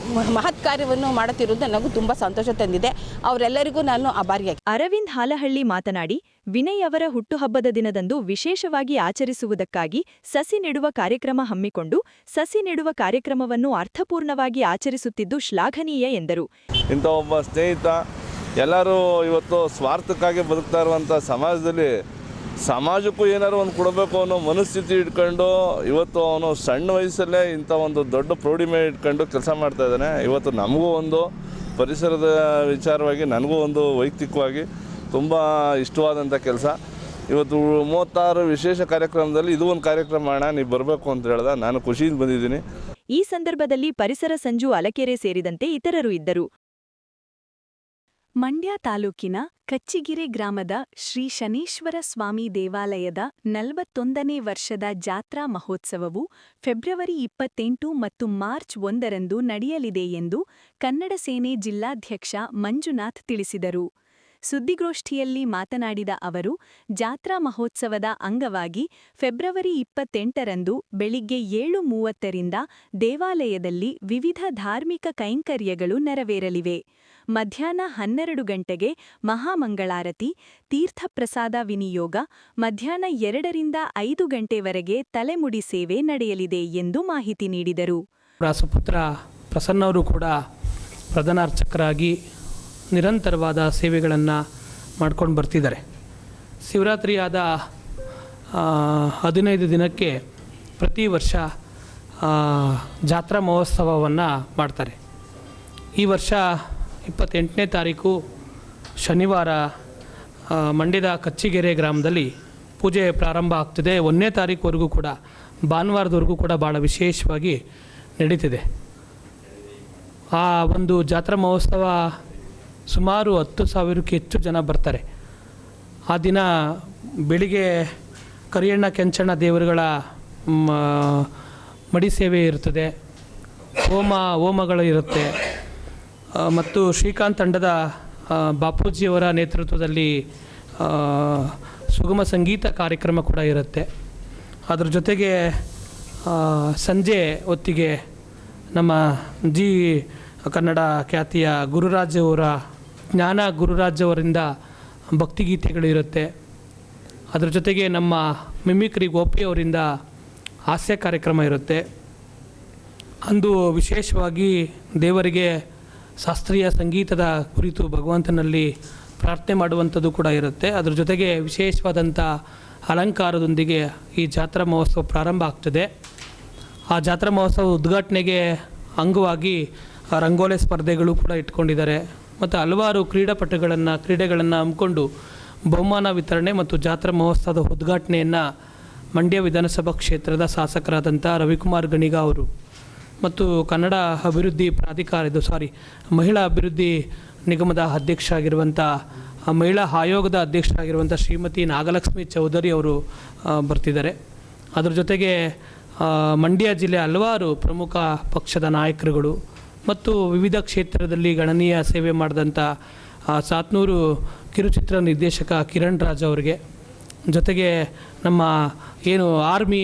ಮಹತ್ ಕಾರ್ಯವನ್ನು ಮಾಡುತ್ತಿರುವುದು ನನಗೂ ತುಂಬ ಸಂತೋಷ ತಂದಿದೆ. ಅವರೆಲ್ಲರಿಗೂ ನಾನು ಆಭಾರಿಯಾಗಿ. ಅರವಿಂದ್ ಹಾಲಹಳ್ಳಿ ಮಾತನಾಡಿ, ವಿನಯ್ ಅವರ ಹುಟ್ಟುಹಬ್ಬದ ದಿನದಂದು ವಿಶೇಷವಾಗಿ ಆಚರಿಸುವುದಕ್ಕಾಗಿ ಸಸಿ ನೆಡುವ ಕಾರ್ಯಕ್ರಮ ಹಮ್ಮಿಕೊಂಡು ಸಸಿ ನೆಡುವ ಕಾರ್ಯಕ್ರಮವನ್ನು ಅರ್ಥಪೂರ್ಣವಾಗಿ ಆಚರಿಸುತ್ತಿದ್ದು ಶ್ಲಾಘನೀಯ ಎಂದರು. ಇಂಥ ಒಬ್ಬ ಸ್ನೇಹಿತ ಎಲ್ಲರೂ ಇವತ್ತು ಸ್ವಾರ್ಥಕ್ಕಾಗಿ ಬದುಕ್ತಾ ಇರುವಂಥ ಸಮಾಜದಲ್ಲಿ ಸಮಾಜಕ್ಕೂ ಏನಾದ್ರು ಒಂದು ಕೊಡಬೇಕು ಅನ್ನೋ ಮನಸ್ಥಿತಿ ಇಟ್ಕೊಂಡು ಇವತ್ತು ಅವನು ಸಣ್ಣ ವಯಸ್ಸಲ್ಲೇ ಇಂಥ ಒಂದು ದೊಡ್ಡ ಪ್ರೌಢಿಮೆ ಇಟ್ಕೊಂಡು ಕೆಲಸ ಮಾಡ್ತಾ ಇದ್ದಾನೆ. ಇವತ್ತು ನಮಗೂ ಒಂದು ಪರಿಸರದ ವಿಚಾರವಾಗಿ ನನಗೂ ಒಂದು ವೈಯಕ್ತಿಕವಾಗಿ ತುಂಬ ಇಷ್ಟವಾದಂಥ ಕೆಲಸ. ಇವತ್ತು 36 ವಿಶೇಷ ಕಾರ್ಯಕ್ರಮದಲ್ಲಿ ಇದು ಒಂದು ಕಾರ್ಯಕ್ರಮ ಮಾಡೋಣ, ನೀವು ಬರಬೇಕು ಅಂತ ಹೇಳ್ದ. ನಾನು ಖುಷಿಯಿಂದ ಬಂದಿದ್ದೀನಿ. ಈ ಸಂದರ್ಭದಲ್ಲಿ ಪರಿಸರ ಸಂಜು ಅಲಕೆರೆ ಸೇರಿದಂತೆ ಇತರರು ಇದ್ದರು. ಮಂಡ್ಯ ತಾಲೂಕಿನ ಕಚ್ಚಿಗಿರೆ ಗ್ರಾಮದ ಶ್ರೀ ಶನೀಶ್ವರ ಸ್ವಾಮಿ ದೇವಾಲಯದ 41ನೇ ವರ್ಷದ ಜಾತ್ರಾ ಮಹೋತ್ಸವವು ಫೆಬ್ರವರಿ 28 ಮತ್ತು ಮಾರ್ಚ್ 1ರಂದು ನಡೆಯಲಿದೆ ಎಂದು ಕನ್ನಡ ಸೇನೆ ಜಿಲ್ಲಾಧ್ಯಕ್ಷ ಮಂಜುನಾಥ್ ತಿಳಿಸಿದರು. ಸುದ್ದಿಗೋಷ್ಠಿಯಲ್ಲಿ ಮಾತನಾಡಿದ ಅವರು, ಜಾತ್ರಾ ಮಹೋತ್ಸವದ ಅಂಗವಾಗಿ ಫೆಬ್ರವರಿ 28ರಂದು ಬೆಳಿಗ್ಗೆ 7:30ರಿಂದ ದೇವಾಲಯದಲ್ಲಿ ವಿವಿಧ ಧಾರ್ಮಿಕ ಕೈಂಕರ್ಯಗಳು ನೆರವೇರಲಿವೆ. ಮಧ್ಯಾಹ್ನ 12 ಗಂಟೆಗೆ ಮಹಾಮಂಗಳಾರತಿ, ತೀರ್ಥಪ್ರಸಾದ ವಿನಿಯೋಗ, ಮಧ್ಯಾಹ್ನ 2ರಿಂದ 5 ಗಂಟೆವರೆಗೆ ತಲೆಮುಡಿ ಸೇವೆ ನಡೆಯಲಿದೆ ಎಂದು ಮಾಹಿತಿ ನೀಡಿದರು. ರಾಸಪುತ್ರ ಪ್ರಸನ್ನವರು ಕೂಡ ಪ್ರಧಾನ ಅರ್ಚಕರಾಗಿ ನಿರಂತರವಾದ ಸೇವೆಗಳನ್ನು ಮಾಡ್ಕೊಂಡು ಬರ್ತಿದ್ದಾರೆ. ಶಿವರಾತ್ರಿಯಾದ 15 ದಿನಕ್ಕೆ ಪ್ರತಿ ವರ್ಷ ಜಾತ್ರಾ ಮಹೋತ್ಸವವನ್ನು ಮಾಡ್ತಾರೆ. ಈ ವರ್ಷ 28ನೇ ತಾರೀಕು ಶನಿವಾರ ಮಂಡ್ಯದ ಕಚ್ಚಿಗೆರೆ ಗ್ರಾಮದಲ್ಲಿ ಪೂಜೆ ಪ್ರಾರಂಭ ಆಗ್ತಿದೆ. 1ನೇ ತಾರೀಕುವರೆಗೂ ಕೂಡ, ಭಾನುವಾರದವರೆಗೂ ಕೂಡ ಭಾಳ ವಿಶೇಷವಾಗಿ ನಡೀತಿದೆ. ಆ ಒಂದು ಜಾತ್ರಾ ಮಹೋತ್ಸವ ಸುಮಾರು 10,000ಕ್ಕೆ ಹೆಚ್ಚು ಜನ ಬರ್ತಾರೆ. ಆ ದಿನ ಬೆಳಿಗ್ಗೆ ಕರಿಯಣ್ಣ ಕೆಂಚಣ್ಣ ದೇವರುಗಳ ಮಡಿ ಸೇವೆ ಇರ್ತದೆ, ಹೋಮಗಳು ಇರುತ್ತೆ ಮತ್ತು ಶ್ರೀಕಾಂತ್ ತಂಡದ ಬಾಪೂಜಿಯವರ ನೇತೃತ್ವದಲ್ಲಿ ಸುಗಮ ಸಂಗೀತ ಕಾರ್ಯಕ್ರಮ ಕೂಡ ಇರುತ್ತೆ. ಅದರ ಜೊತೆಗೆ ಸಂಜೆ ಹೊತ್ತಿಗೆ ನಮ್ಮ ಜಿ ಕನ್ನಡ ಖ್ಯಾತಿಯ ಗುರುರಾಜ್ ಅವರ ಜ್ಞಾನ ಗುರುರಾಜ್ ಅವರಿಂದ ಭಕ್ತಿಗೀತೆಗಳು ಇರುತ್ತೆ. ಅದರ ಜೊತೆಗೆ ನಮ್ಮ ಮಿಮಿಕ್ರಿ ಗೋಪಿ ಅವರಿಂದ ಹಾಸ್ಯ ಕಾರ್ಯಕ್ರಮ ಇರುತ್ತೆ. ಅಂದು ವಿಶೇಷವಾಗಿ ದೇವರಿಗೆ ಶಾಸ್ತ್ರೀಯ ಸಂಗೀತದ ಕುರಿತು ಭಗವಂತನಲ್ಲಿ ಪ್ರಾರ್ಥನೆ ಮಾಡುವಂಥದ್ದು ಕೂಡ ಇರುತ್ತೆ. ಅದರ ಜೊತೆಗೆ ವಿಶೇಷವಾದಂಥ ಅಲಂಕಾರದೊಂದಿಗೆ ಈ ಜಾತ್ರಾ ಮಹೋತ್ಸವ ಪ್ರಾರಂಭ ಆಗ್ತದೆ. ಆ ಜಾತ್ರಾ ಮಹೋತ್ಸವ ಉದ್ಘಾಟನೆಗೆ ಅಂಗವಾಗಿ ರಂಗೋಲಿ ಸ್ಪರ್ಧೆಗಳು ಕೂಡ ಇಟ್ಕೊಂಡಿದ್ದಾರೆ ಮತ್ತು ಹಲವಾರು ಕ್ರೀಡೆಗಳನ್ನು ಹಮ್ಮಿಕೊಂಡು ಬಹುಮಾನ ವಿತರಣೆ ಮತ್ತು ಜಾತ್ರಾ ಮಹೋತ್ಸವದ ಉದ್ಘಾಟನೆಯನ್ನು ಮಂಡ್ಯ ವಿಧಾನಸಭಾ ಕ್ಷೇತ್ರದ ಶಾಸಕರಾದಂಥ ರವಿಕುಮಾರ್ ಗಣಿಗ ಅವರು ಮತ್ತು ಕನ್ನಡ ಅಭಿವೃದ್ಧಿ ಮಹಿಳಾ ಅಭಿವೃದ್ಧಿ ನಿಗಮದ ಅಧ್ಯಕ್ಷ ಆಗಿರುವಂಥ ಮಹಿಳಾ ಆಯೋಗದ ಅಧ್ಯಕ್ಷರಾಗಿರುವಂಥ ಶ್ರೀಮತಿ ನಾಗಲಕ್ಷ್ಮಿ ಚೌಧರಿ ಅವರು ಬರ್ತಿದ್ದಾರೆ. ಅದರ ಜೊತೆಗೆ ಮಂಡ್ಯ ಜಿಲ್ಲೆ ಹಲವಾರು ಪ್ರಮುಖ ಪಕ್ಷದ ನಾಯಕರುಗಳು ಮತ್ತು ವಿವಿಧ ಕ್ಷೇತ್ರದಲ್ಲಿ ಗಣನೀಯ ಸೇವೆ ಮಾಡಿದಂಥ ಸಾತ್ನೂರು ಕಿರುಚಿತ್ರ ನಿರ್ದೇಶಕ ಕಿರಣ್ ರಾಜ್ ಅವರಿಗೆ, ಜೊತೆಗೆ ನಮ್ಮ ಏನು ಆರ್ಮಿ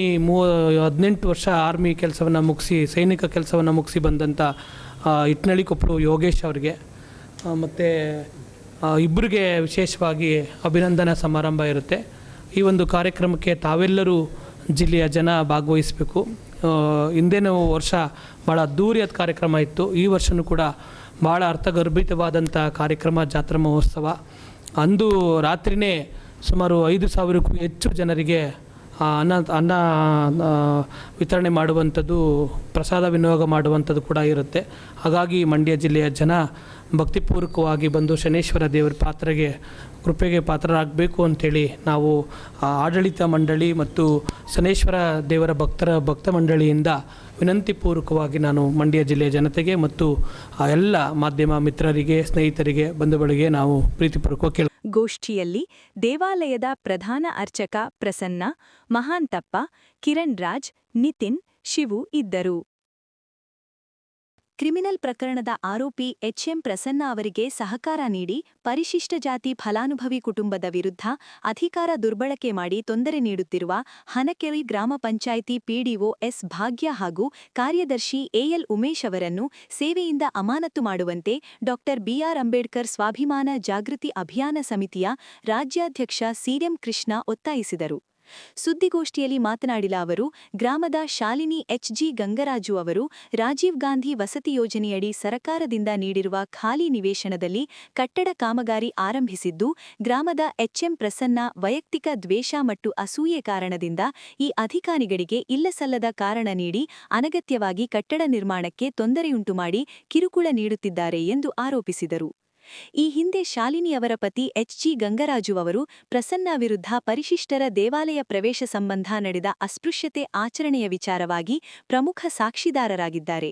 18 ವರ್ಷ ಆರ್ಮಿ ಕೆಲಸವನ್ನು ಮುಗಿಸಿ ಸೈನಿಕ ಕೆಲಸವನ್ನು ಮುಗಿಸಿ ಬಂದಂಥ ಇಟ್ನಳ್ಳಿ ಕೊಪ್ಪಳು ಯೋಗೇಶ್ ಅವರಿಗೆ ಮತ್ತು ಇಬ್ಬರಿಗೆ ವಿಶೇಷವಾಗಿ ಅಭಿನಂದನಾ ಸಮಾರಂಭ ಇರುತ್ತೆ. ಈ ಒಂದು ಕಾರ್ಯಕ್ರಮಕ್ಕೆ ತಾವೆಲ್ಲರೂ ಜಿಲ್ಲೆಯ ಜನ ಭಾಗವಹಿಸಬೇಕು. ಹಿಂದೇನೂ ವರ್ಷ ಭಾಳ ಅದ್ಧೂರಿಯಾದ ಕಾರ್ಯಕ್ರಮ ಇತ್ತು. ಈ ವರ್ಷವೂ ಕೂಡ ಭಾಳ ಅರ್ಥಗರ್ಭಿತವಾದಂಥ ಕಾರ್ಯಕ್ರಮ ಜಾತ್ರಾ ಮಹೋತ್ಸವ. ಅಂದು ರಾತ್ರಿಯೇ ಸುಮಾರು 5,000ಕ್ಕೂ ಹೆಚ್ಚು ಜನರಿಗೆ ಅನ್ನ ವಿತರಣೆ ಮಾಡುವಂಥದ್ದು, ಪ್ರಸಾದ ವಿನಿಯೋಗ ಮಾಡುವಂಥದ್ದು ಕೂಡ ಇರುತ್ತೆ. ಹಾಗಾಗಿ ಮಂಡ್ಯ ಜಿಲ್ಲೆಯ ಜನ ಭಕ್ತಿಪೂರ್ವಕವಾಗಿ ಬಂದು ಶನೇಶ್ವರ ದೇವರ ಕೃಪೆಗೆ ಪಾತ್ರರಾಗಬೇಕು ಅಂಥೇಳಿ ನಾವು ಆಡಳಿತ ಮಂಡಳಿ ಮತ್ತು ಶನೇಶ್ವರ ದೇವರ ಭಕ್ತ ಮಂಡಳಿಯಿಂದ ವಿನಂತಿಪೂರ್ವಕವಾಗಿ ನಾನು ಮಂಡ್ಯ ಜಿಲ್ಲೆಯ ಜನತೆಗೆ ಮತ್ತು ಎಲ್ಲ ಮಾಧ್ಯಮ ಮಿತ್ರರಿಗೆ, ಸ್ನೇಹಿತರಿಗೆ, ಬಂಧುಗಳಿಗೆ ನಾವು ಪ್ರೀತಿಪೂರ್ವಕ ಗೋಷ್ಠಿಯಲ್ಲಿ ದೇವಾಲಯದ ಪ್ರಧಾನ ಅರ್ಚಕ ಪ್ರಸನ್ನ, ಮಹಾಂತಪ್ಪ, ಕಿರಣ್ ರಾಜ್, ನಿತಿನ್, ಶಿವು ಇದ್ದರು. ಕ್ರಿಮಿನಲ್ ಪ್ರಕರಣದ ಆರೋಪಿ ಎಚ್ಎಂ ಪ್ರಸನ್ನ ಅವರಿಗೆ ಸಹಕಾರ ನೀಡಿ ಪರಿಶಿಷ್ಟ ಜಾತಿ ಫಲಾನುಭವಿ ಕುಟುಂಬದ ವಿರುದ್ಧ ಅಧಿಕಾರ ದುರ್ಬಳಕೆ ಮಾಡಿ ತೊಂದರೆ ನೀಡುತ್ತಿರುವ ಹನಕೆರೆ ಗ್ರಾಮ ಪಂಚಾಯಿತಿ ಪಿಡಿಒ ಎಸ್ ಭಾಗ್ಯ ಹಾಗೂ ಕಾರ್ಯದರ್ಶಿ ಎಎಲ್ ಉಮೇಶ್ ಅವರನ್ನು ಸೇವೆಯಿಂದ ಅಮಾನತು ಮಾಡುವಂತೆ ಡಾ ಬಿಆರ್ ಅಂಬೇಡ್ಕರ್ ಸ್ವಾಭಿಮಾನ ಜಾಗೃತಿ ಅಭಿಯಾನ ಸಮಿತಿಯ ರಾಜ್ಯಾಧ್ಯಕ್ಷ ಸಿಎಂ ಕೃಷ್ಣ ಒತ್ತಾಯಿಸಿದರು. ಸುದ್ದಿಗೋಷ್ಠಿಯಲ್ಲಿ ಮಾತನಾಡಿದ ಅವರು, ಗ್ರಾಮದ ಶಾಲಿನಿ ಎಚ್ಜಿ ಗಂಗರಾಜು ಅವರು ರಾಜೀವ್ ಗಾಂಧಿ ವಸತಿ ಯೋಜನೆಯಡಿ ಸರಕಾರದಿಂದ ನೀಡಿರುವ ಖಾಲಿ ನಿವೇಶನದಲ್ಲಿ ಕಟ್ಟಡ ಕಾಮಗಾರಿ ಆರಂಭಿಸಿದ್ದು, ಗ್ರಾಮದ ಎಚ್ಎಂ ಪ್ರಸನ್ನ ವೈಯಕ್ತಿಕ ದ್ವೇಷ ಮತ್ತು ಅಸೂಯೆ ಕಾರಣದಿಂದ ಈ ಅಧಿಕಾರಿಗಳಿಗೆ ಇಲ್ಲಸಲ್ಲದ ಕಾರಣ ನೀಡಿ ಅನಗತ್ಯವಾಗಿ ಕಟ್ಟಡ ನಿರ್ಮಾಣಕ್ಕೆ ತೊಂದರೆಯುಂಟು ಮಾಡಿ ಕಿರುಕುಳ ನೀಡುತ್ತಿದ್ದಾರೆ ಎಂದು ಆರೋಪಿಸಿದರು. ಈ ಹಿಂದೆ ಶಾಲಿನಿ ಅವರ ಪತಿ ಎಚ್ಜಿ ಗಂಗರಾಜು ಅವರು ಪ್ರಸನ್ನ ವಿರುದ್ಧ ಪರಿಶಿಷ್ಟರ ದೇವಾಲಯ ಪ್ರವೇಶ ಸಂಬಂಧ ನಡೆದ ಅಸ್ಪೃಶ್ಯತೆ ಆಚರಣೆಯ ವಿಚಾರವಾಗಿ ಪ್ರಮುಖ ಸಾಕ್ಷಿದಾರರಾಗಿದ್ದಾರೆ.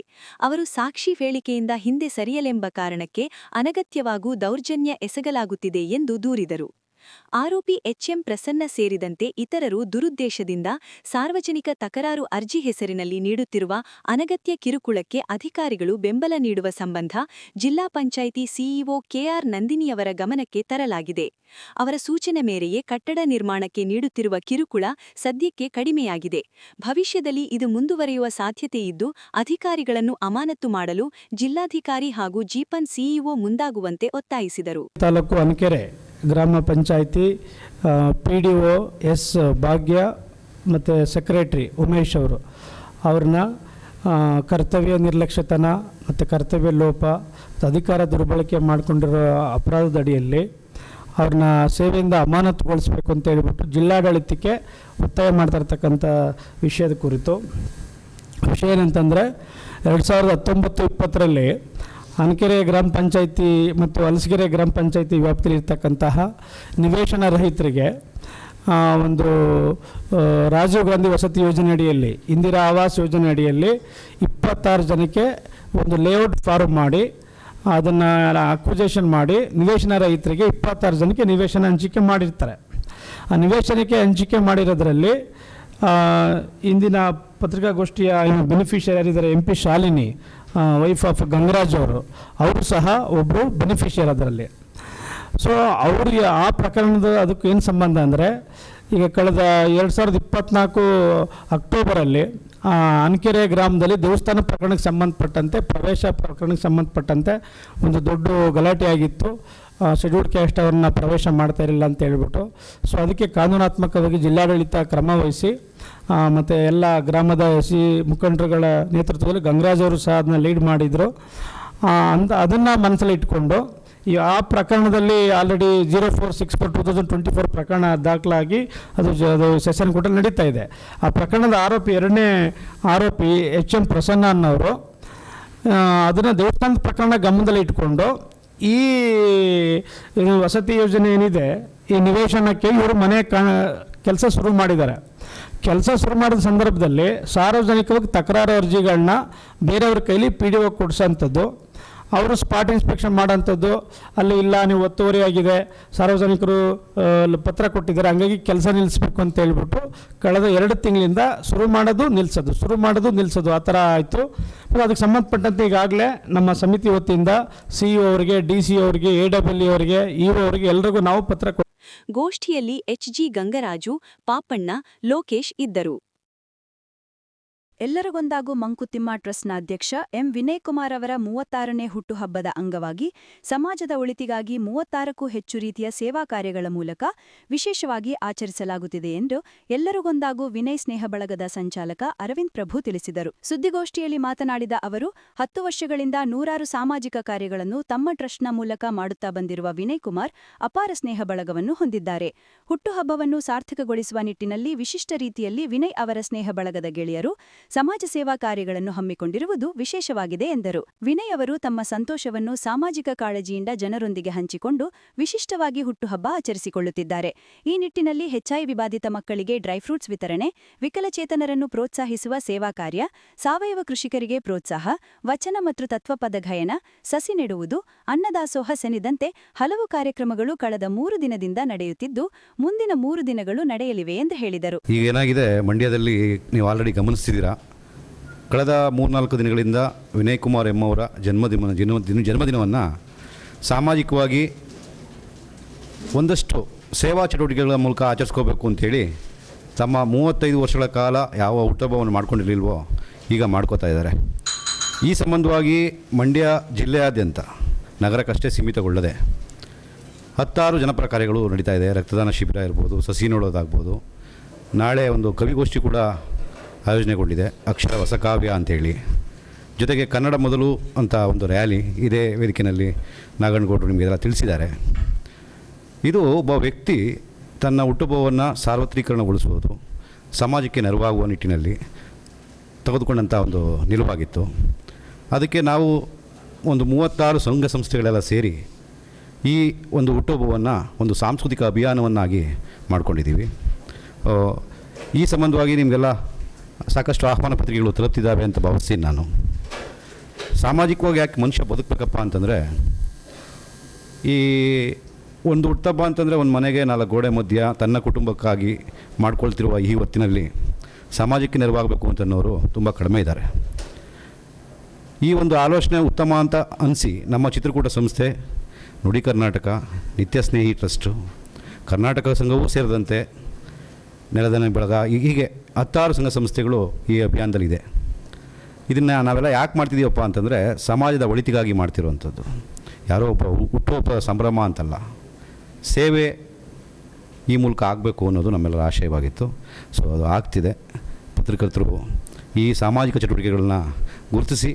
ಅವರು ಸಾಕ್ಷಿ ಹೇಳಿಕೆಯಿಂದ ಹಿಂದೆ ಸರಿಯಲೆಂಬ ಕಾರಣಕ್ಕೆ ಅನಗತ್ಯವಾಗೂ ದೌರ್ಜನ್ಯ ಎಸಗಲಾಗುತ್ತಿದೆ ಎಂದು ದೂರಿದರು. ಆರೋಪಿ ಎಚ್ಎಂ ಪ್ರಸನ್ನ ಸೇರಿದಂತೆ ಇತರರು ದುರುದ್ದೇಶದಿಂದ ಸಾರ್ವಜನಿಕ ತಕರಾರು ಅರ್ಜಿ ಹೆಸರಿನಲ್ಲಿ ನೀಡುತ್ತಿರುವ ಅನಗತ್ಯ ಕಿರುಕುಳಕ್ಕೆ ಅಧಿಕಾರಿಗಳು ಬೆಂಬಲ ನೀಡುವ ಸಂಬಂಧ ಜಿಲ್ಲಾ ಪಂಚಾಯಿತಿ ಸಿಇಒ ಕೆಆರ್ ನಂದಿನಿಯವರ ಗಮನಕ್ಕೆ ತರಲಾಗಿದೆ. ಅವರ ಸೂಚನೆ ಮೇರೆಗೆ ಕಟ್ಟಡ ನಿರ್ಮಾಣಕ್ಕೆ ನೀಡುತ್ತಿರುವ ಕಿರುಕುಳ ಸದ್ಯಕ್ಕೆ ಕಡಿಮೆಯಾಗಿದೆ. ಭವಿಷ್ಯದಲ್ಲಿ ಇದು ಮುಂದುವರಿಯುವ ಸಾಧ್ಯತೆಯಿದ್ದು ಅಧಿಕಾರಿಗಳನ್ನು ಅಮಾನತು ಮಾಡಲು ಜಿಲ್ಲಾಧಿಕಾರಿ ಹಾಗೂ ಜಿಪಂ ಸಿಇಒ ಮುಂದಾಗುವಂತೆ ಒತ್ತಾಯಿಸಿದರು. ತಾಲೂಕು ಅನಕೆರೆ ಗ್ರಾಮ ಪಂಚಾಯಿತಿ PDO ಎಸ್ ಭಾಗ್ಯ ಮತ್ತು ಸೆಕ್ರೆಟ್ರಿ ಉಮೇಶ್ ಅವ್ರನ್ನ ಕರ್ತವ್ಯ ನಿರ್ಲಕ್ಷ್ಯತನ ಮತ್ತು ಕರ್ತವ್ಯ ಲೋಪ ಅಧಿಕಾರ ದುರ್ಬಳಕೆ ಮಾಡಿಕೊಂಡಿರೋ ಅಪರಾಧದ ಅಡಿಯಲ್ಲಿ ಅವ್ರನ್ನ ಸೇವೆಯಿಂದ ಅಮಾನತುಗೊಳಿಸಬೇಕು ಅಂತ ಹೇಳ್ಬಿಟ್ಟು ಜಿಲ್ಲಾಡಳಿತಕ್ಕೆ ಒತ್ತಾಯ ಮಾಡ್ತಾ ಇರ್ತಕ್ಕಂಥ ವಿಷಯದ ಕುರಿತು ವಿಷಯ ಏನಂತಂದರೆ 2019-20 ಅನಕೆರೆ ಗ್ರಾಮ ಪಂಚಾಯಿತಿ ಮತ್ತು ಹಲಸಗೆರೆ ಗ್ರಾಮ ಪಂಚಾಯಿತಿ ವ್ಯಾಪ್ತಿಯಲ್ಲಿರ್ತಕ್ಕಂತಹ ನಿವೇಶನ ರಹಿತರಿಗೆ ಒಂದು ರಾಜೀವ್ ಗಾಂಧಿ ವಸತಿ ಯೋಜನೆ ಅಡಿಯಲ್ಲಿ ಇಂದಿರಾ ಆವಾಸ್ ಯೋಜನೆ ಅಡಿಯಲ್ಲಿ 26 ಜನಕ್ಕೆ ಒಂದು ಲೇಔಟ್ ಫಾರ್ಮ್ ಮಾಡಿ ಅದನ್ನು ಅಕ್ವಿಜೇಷನ್ ಮಾಡಿ ನಿವೇಶನ ರಹಿತರಿಗೆ 26 ಜನಕ್ಕೆ ನಿವೇಶನ ಹಂಚಿಕೆ ಮಾಡಿರ್ತಾರೆ. ಆ ನಿವೇಶನಕ್ಕೆ ಹಂಚಿಕೆ ಮಾಡಿರೋದ್ರಲ್ಲಿ ಇಂದಿನ ಪತ್ರಿಕಾಗೋಷ್ಠಿಯ ಬೆನಿಫಿಷಿಯರಿ ಯಾರಿದ್ದಾರೆ MP Shalini wife of Gangaraj ಅವರು ಸಹ ಒಬ್ಬರು ಬೆನಿಫಿಷಿಯರ್ ಅದರಲ್ಲಿ. ಸೊ ಅವರಿಗೆ ಆ ಪ್ರಕರಣದ ಅದಕ್ಕೆ ಏನು ಸಂಬಂಧ ಅಂದರೆ ಈಗ ಕಳೆದ 2024 ಅಕ್ಟೋಬರಲ್ಲಿ ಅನಕೆರೆ ಗ್ರಾಮದಲ್ಲಿ ದೇವಸ್ಥಾನ ಪ್ರಕರಣಕ್ಕೆ ಸಂಬಂಧಪಟ್ಟಂತೆ ಪ್ರವೇಶ ಪ್ರಕರಣಕ್ಕೆ ಸಂಬಂಧಪಟ್ಟಂತೆ ಒಂದು ದೊಡ್ಡ ಗಲಾಟೆ ಆಗಿತ್ತು. ಶೆಡ್ಯೂಲ್ಡ್ ಕ್ಯಾಸ್ಟ್ ಅವ್ರನ್ನ ಪ್ರವೇಶ ಮಾಡ್ತಾ ಇರಲಿಲ್ಲ ಅಂತ ಹೇಳ್ಬಿಟ್ಟು ಸೊ ಅದಕ್ಕೆ ಕಾನೂನಾತ್ಮಕವಾಗಿ ಜಿಲ್ಲಾಡಳಿತ ಕ್ರಮ ವಹಿಸಿ ಮತ್ತು ಎಲ್ಲ ಗ್ರಾಮದ SC ಮುಖಂಡರುಗಳ ನೇತೃತ್ವದಲ್ಲಿ ಗಂಗರಾಜ್ ಅವರು ಸಹ ಅದನ್ನ ಲೀಡ್ ಮಾಡಿದರು. ಅದನ್ನು ಮನಸ್ಸಲ್ಲಿ ಇಟ್ಕೊಂಡು ಆ ಪ್ರಕರಣದಲ್ಲಿ ಆಲ್ರೆಡಿ 0464/2024 ಪ್ರಕರಣ ದಾಖಲಾಗಿ ಅದು ಸೆಷನ್ ಕೋರ್ಟಲ್ಲಿ ನಡೀತಾ ಇದೆ. ಆ ಪ್ರಕರಣದ ಎರಡನೇ ಆರೋಪಿ HM ಪ್ರಸನ್ನ ಅನ್ನೋರು ಅದನ್ನು ದೇವಸ್ಥಾನದ ಪ್ರಕರಣ ಗಮನದಲ್ಲಿ ಇಟ್ಕೊಂಡು ಈ ವಸತಿ ಯೋಜನೆ ಏನಿದೆ ಈ ನಿವೇಶನಕ್ಕೆ ಇವರು ಮನೆ ಕೆಲಸ ಶುರು ಮಾಡಿದ್ದಾರೆ. ಕೆಲಸ ಶುರು ಮಾಡಿದ ಸಂದರ್ಭದಲ್ಲಿ ಸಾರ್ವಜನಿಕವಾಗಿ ತಕರಾರು ಅರ್ಜಿಗಳನ್ನ ಬೇರೆಯವ್ರ ಕೈಲಿ PDO ಕೊಡಿಸೋಂಥದ್ದು, ಅವರು ಸ್ಪಾಟ್ ಇನ್ಸ್ಪೆಕ್ಷನ್ ಮಾಡೋಂಥದ್ದು, ಅಲ್ಲಿ ಇಲ್ಲ ನೀವು ಒತ್ತುವರಿ ಆಗಿದೆ ಸಾರ್ವಜನಿಕರು ಪತ್ರ ಕೊಟ್ಟಿದ್ದಾರೆ ಹಂಗಾಗಿ ಕೆಲಸ ನಿಲ್ಲಿಸಬೇಕು ಅಂತ ಹೇಳ್ಬಿಟ್ಟು ಕಳೆದ 2 ತಿಂಗಳಿಂದ ಶುರು ಮಾಡೋದು ನಿಲ್ಲಿಸೋದು ಆ ಥರ ಆಯಿತು. ಮತ್ತು ಅದಕ್ಕೆ ಸಂಬಂಧಪಟ್ಟಂತೆ ಈಗಾಗಲೇ ನಮ್ಮ ಸಮಿತಿ ವತಿಯಿಂದ CEO ಅವರಿಗೆ, DC ಅವರಿಗೆ, AWE ಅವರಿಗೆ, EO ಅವರಿಗೆ ಎಲ್ಲರಿಗೂ ನಾವು ಪತ್ರ ಗೋಷ್ಠಿಯಲ್ಲಿ HG ಗಂಗರಾಜು, ಪಾಪಣ್ಣ, ಲೋಕೇಶ್ ಇದ್ದರು. ಎಲ್ಲರಿಗೊಂದಾಗು ಮಂಕುತಿಮ್ಮ ಟ್ರಸ್ಟ್ನ ಅಧ್ಯಕ್ಷ ಎಂ ವಿನಯ್ ಕುಮಾರ್ ಅವರ 36ನೇ ಹುಟ್ಟುಹಬ್ಬದ ಅಂಗವಾಗಿ ಸಮಾಜದ ಒಳಿತಿಗಾಗಿ 36ಕ್ಕೂ ಹೆಚ್ಚು ರೀತಿಯ ಸೇವಾ ಕಾರ್ಯಗಳ ಮೂಲಕ ವಿಶೇಷವಾಗಿ ಆಚರಿಸಲಾಗುತ್ತಿದೆ ಎಂದು ಎಲ್ಲರಿಗೊಂದಾಗು ವಿನಯ್ ಸ್ನೇಹ ಬಳಗದ ಸಂಚಾಲಕ ಅರವಿಂದ್ ಪ್ರಭು ತಿಳಿಸಿದರು. ಸುದ್ದಿಗೋಷ್ಠಿಯಲ್ಲಿ ಮಾತನಾಡಿದ ಅವರು 10 ವರ್ಷಗಳಿಂದ 100 ಸಾಮಾಜಿಕ ಕಾರ್ಯಗಳನ್ನು ತಮ್ಮ ಟ್ರಸ್ಟ್ನ ಮೂಲಕ ಮಾಡುತ್ತಾ ಬಂದಿರುವ ವಿನಯ್ ಕುಮಾರ್ ಅಪಾರ ಸ್ನೇಹ ಬಳಗವನ್ನು ಹೊಂದಿದ್ದಾರೆ. ಹುಟ್ಟುಹಬ್ಬವನ್ನು ಸಾರ್ಥಕಗೊಳಿಸುವ ನಿಟ್ಟಿನಲ್ಲಿ ವಿಶಿಷ್ಟ ರೀತಿಯಲ್ಲಿ ವಿನಯ್ ಅವರ ಸ್ನೇಹ ಬಳಗದ ಗೆಳೆಯರು ಸಮಾಜ ಸೇವಾ ಕಾರ್ಯಗಳನ್ನು ಹಮ್ಮಿಕೊಂಡಿರುವುದು ವಿಶೇಷವಾಗಿದೆ ಎಂದರು. ವಿನಯ್ ಅವರು ತಮ್ಮ ಸಂತೋಷವನ್ನು ಸಾಮಾಜಿಕ ಕಾಳಜಿಯಿಂದ ಜನರೊಂದಿಗೆ ಹಂಚಿಕೊಂಡು ವಿಶಿಷ್ಟವಾಗಿ ಹುಟ್ಟುಹಬ್ಬ ಆಚರಿಸಿಕೊಳ್ಳುತ್ತಿದ್ದಾರೆ. ಈ ನಿಟ್ಟಿನಲ್ಲಿ HIV ಬಾಧಿತ ಮಕ್ಕಳಿಗೆ ಡ್ರೈ ಫ್ರೂಟ್ಸ್ ವಿತರಣೆ, ವಿಕಲಚೇತನರನ್ನು ಪ್ರೋತ್ಸಾಹಿಸುವ ಸೇವಾ ಕಾರ್ಯ, ಸಾವಯವ ಕೃಷಿಕರಿಗೆ ಪ್ರೋತ್ಸಾಹ, ವಚನ ಮತ್ತು ತತ್ವಪದ ಗಾಯನ, ಸಸಿ ನೆಡುವುದು, ಅನ್ನದಾಸೋಹ ಸೇರಿದಂತೆ ಹಲವು ಕಾರ್ಯಕ್ರಮಗಳು ಕಳೆದ 3 ದಿನದಿಂದ ನಡೆಯುತ್ತಿದ್ದು ಮುಂದಿನ 3 ದಿನಗಳು ನಡೆಯಲಿವೆ ಎಂದು ಹೇಳಿದರು. ಈಗ ಏನಾಗಿದೆ ಮಂಡ್ಯದಲ್ಲಿ ನೀವು ಆಲ್ರೆಡಿ ಗಮನಿಸ್ತಿದ್ದೀರಾ, ಕಳೆದ 3-4 ದಿನಗಳಿಂದ ವಿನಯ್ ಕುಮಾರ್ ಎಂ ಅವರ ಜನ್ಮದಿನವನ್ನು ಸಾಮಾಜಿಕವಾಗಿ ಒಂದಷ್ಟು ಸೇವಾ ಚಟುವಟಿಕೆಗಳ ಮೂಲಕ ಆಚರಿಸ್ಕೋಬೇಕು ಅಂಥೇಳಿ ತಮ್ಮ 35 ವರ್ಷಗಳ ಕಾಲ ಯಾವ ಹುಟ್ಟುಹಬ್ಬವನ್ನು ಮಾಡ್ಕೊಂಡಿರಲಿಲ್ವೋ ಈಗ ಮಾಡ್ಕೋತಾ ಇದ್ದಾರೆ. ಈ ಸಂಬಂಧವಾಗಿ ಮಂಡ್ಯ ಜಿಲ್ಲೆಯಾದ್ಯಂತ ನಗರಕ್ಕಷ್ಟೇ ಸೀಮಿತಗೊಳ್ಳದೆ 10 ಜನಪರ ಕಾರ್ಯಗಳು ನಡೀತಾ ಇದೆ. ರಕ್ತದಾನ ಶಿಬಿರ ಇರ್ಬೋದು, ಸಸಿ ನೋಡೋದಾಗ್ಬೋದು, ನಾಳೆ ಒಂದು ಕವಿಗೋಷ್ಠಿ ಕೂಡ ಆಯೋಜನೆಗೊಂಡಿದೆ, ಅಕ್ಷರ ಹೊಸಕಾವ್ಯ ಅಂಥೇಳಿ. ಜೊತೆಗೆ ಕನ್ನಡ ಮೊದಲು ಅಂತ ಒಂದು ರ್ಯಾಲಿ ಇದೇ ವೇದಿಕೆಯಲ್ಲಿ ನಾಗಣ್ಣಗೌಡರು ನಿಮಗೆಲ್ಲ ತಿಳಿಸಿದ್ದಾರೆ. ಇದು ಒಬ್ಬ ವ್ಯಕ್ತಿ ತನ್ನ ಹುಟ್ಟುಹಬ್ಬವನ್ನು ಸಾರ್ವತ್ರೀಕರಣಗೊಳಿಸುವುದು, ಸಮಾಜಕ್ಕೆ ನೆರವಾಗುವ ನಿಟ್ಟಿನಲ್ಲಿ ತೆಗೆದುಕೊಂಡಂಥ ಒಂದು ನಿಲುವಾಗಿತ್ತು. ಅದಕ್ಕೆ ನಾವು ಒಂದು 36 ಸಂಘ ಸಂಸ್ಥೆಗಳೆಲ್ಲ ಸೇರಿ ಈ ಒಂದು ಹುಟ್ಟುಹಬ್ಬವನ್ನು ಒಂದು ಸಾಂಸ್ಕೃತಿಕ ಅಭಿಯಾನವನ್ನಾಗಿ ಮಾಡ್ಕೊಂಡಿದ್ದೀವಿ. ಈ ಸಂಬಂಧವಾಗಿ ನಿಮಗೆಲ್ಲ ಸಾಕಷ್ಟು ಆಹ್ವಾನ ಪತ್ರಿಕೆಗಳು ತಲುಪ್ತಿದ್ದಾವೆ ಅಂತ ಭಾವಿಸ್ತೀನಿ ನಾನು. ಸಾಮಾಜಿಕವಾಗಿ ಯಾಕೆ ಮನುಷ್ಯ ಬದುಕಬೇಕಪ್ಪ ಅಂತಂದರೆ, ಈ ಒಂದು ಹುಟ್ಟುಹಬ್ಬ ಅಂತಂದರೆ ಒಂದು ಮನೆಗೆ 4 ಗೋಡೆ ಮಧ್ಯ ತನ್ನ ಕುಟುಂಬಕ್ಕಾಗಿ ಮಾಡ್ಕೊಳ್ತಿರುವ ಈ ಹೊತ್ತಿನಲ್ಲಿ ಸಮಾಜಕ್ಕೆ ನೆರವಾಗಬೇಕು ಅಂತನ್ನೋರು ತುಂಬ ಕಡಿಮೆ ಇದ್ದಾರೆ. ಈ ಒಂದು ಆಲೋಚನೆ ಉತ್ತಮ ಅಂತ ಅನಿಸಿ ನಮ್ಮ ಚಿತ್ರಕೂಟ ಸಂಸ್ಥೆ, ನುಡಿ ಕರ್ನಾಟಕ, ನಿತ್ಯ ಸ್ನೇಹಿ ಟ್ರಸ್ಟು, ಕರ್ನಾಟಕ ಸಂಘವೂ ಸೇರಿದಂತೆ ನೆಲದನ ಬಳಗ, ಹೀಗೆ 16 ಸಂಘ ಸಂಸ್ಥೆಗಳು ಈ ಅಭಿಯಾನದಲ್ಲಿದೆ. ಇದನ್ನು ನಾವೆಲ್ಲ ಯಾಕೆ ಮಾಡ್ತಿದ್ದೀವಪ್ಪ ಅಂತಂದರೆ ಸಮಾಜದ ಒಳಿತಿಗಾಗಿ ಮಾಡ್ತಿರುವಂಥದ್ದು. ಯಾರೋ ಒಬ್ಬ ಹುಟ್ಟುಹಬ್ಬ ಸಂಭ್ರಮ ಅಂತಲ್ಲ, ಸೇವೆ ಈ ಮೂಲಕ ಆಗಬೇಕು ಅನ್ನೋದು ನಮ್ಮೆಲ್ಲರ ಆಶಯವಾಗಿತ್ತು. ಸೊ ಅದು ಆಗ್ತಿದೆ. ಪತ್ರಕರ್ತರು ಈ ಸಾಮಾಜಿಕ ಚಟುವಟಿಕೆಗಳನ್ನ ಗುರುತಿಸಿ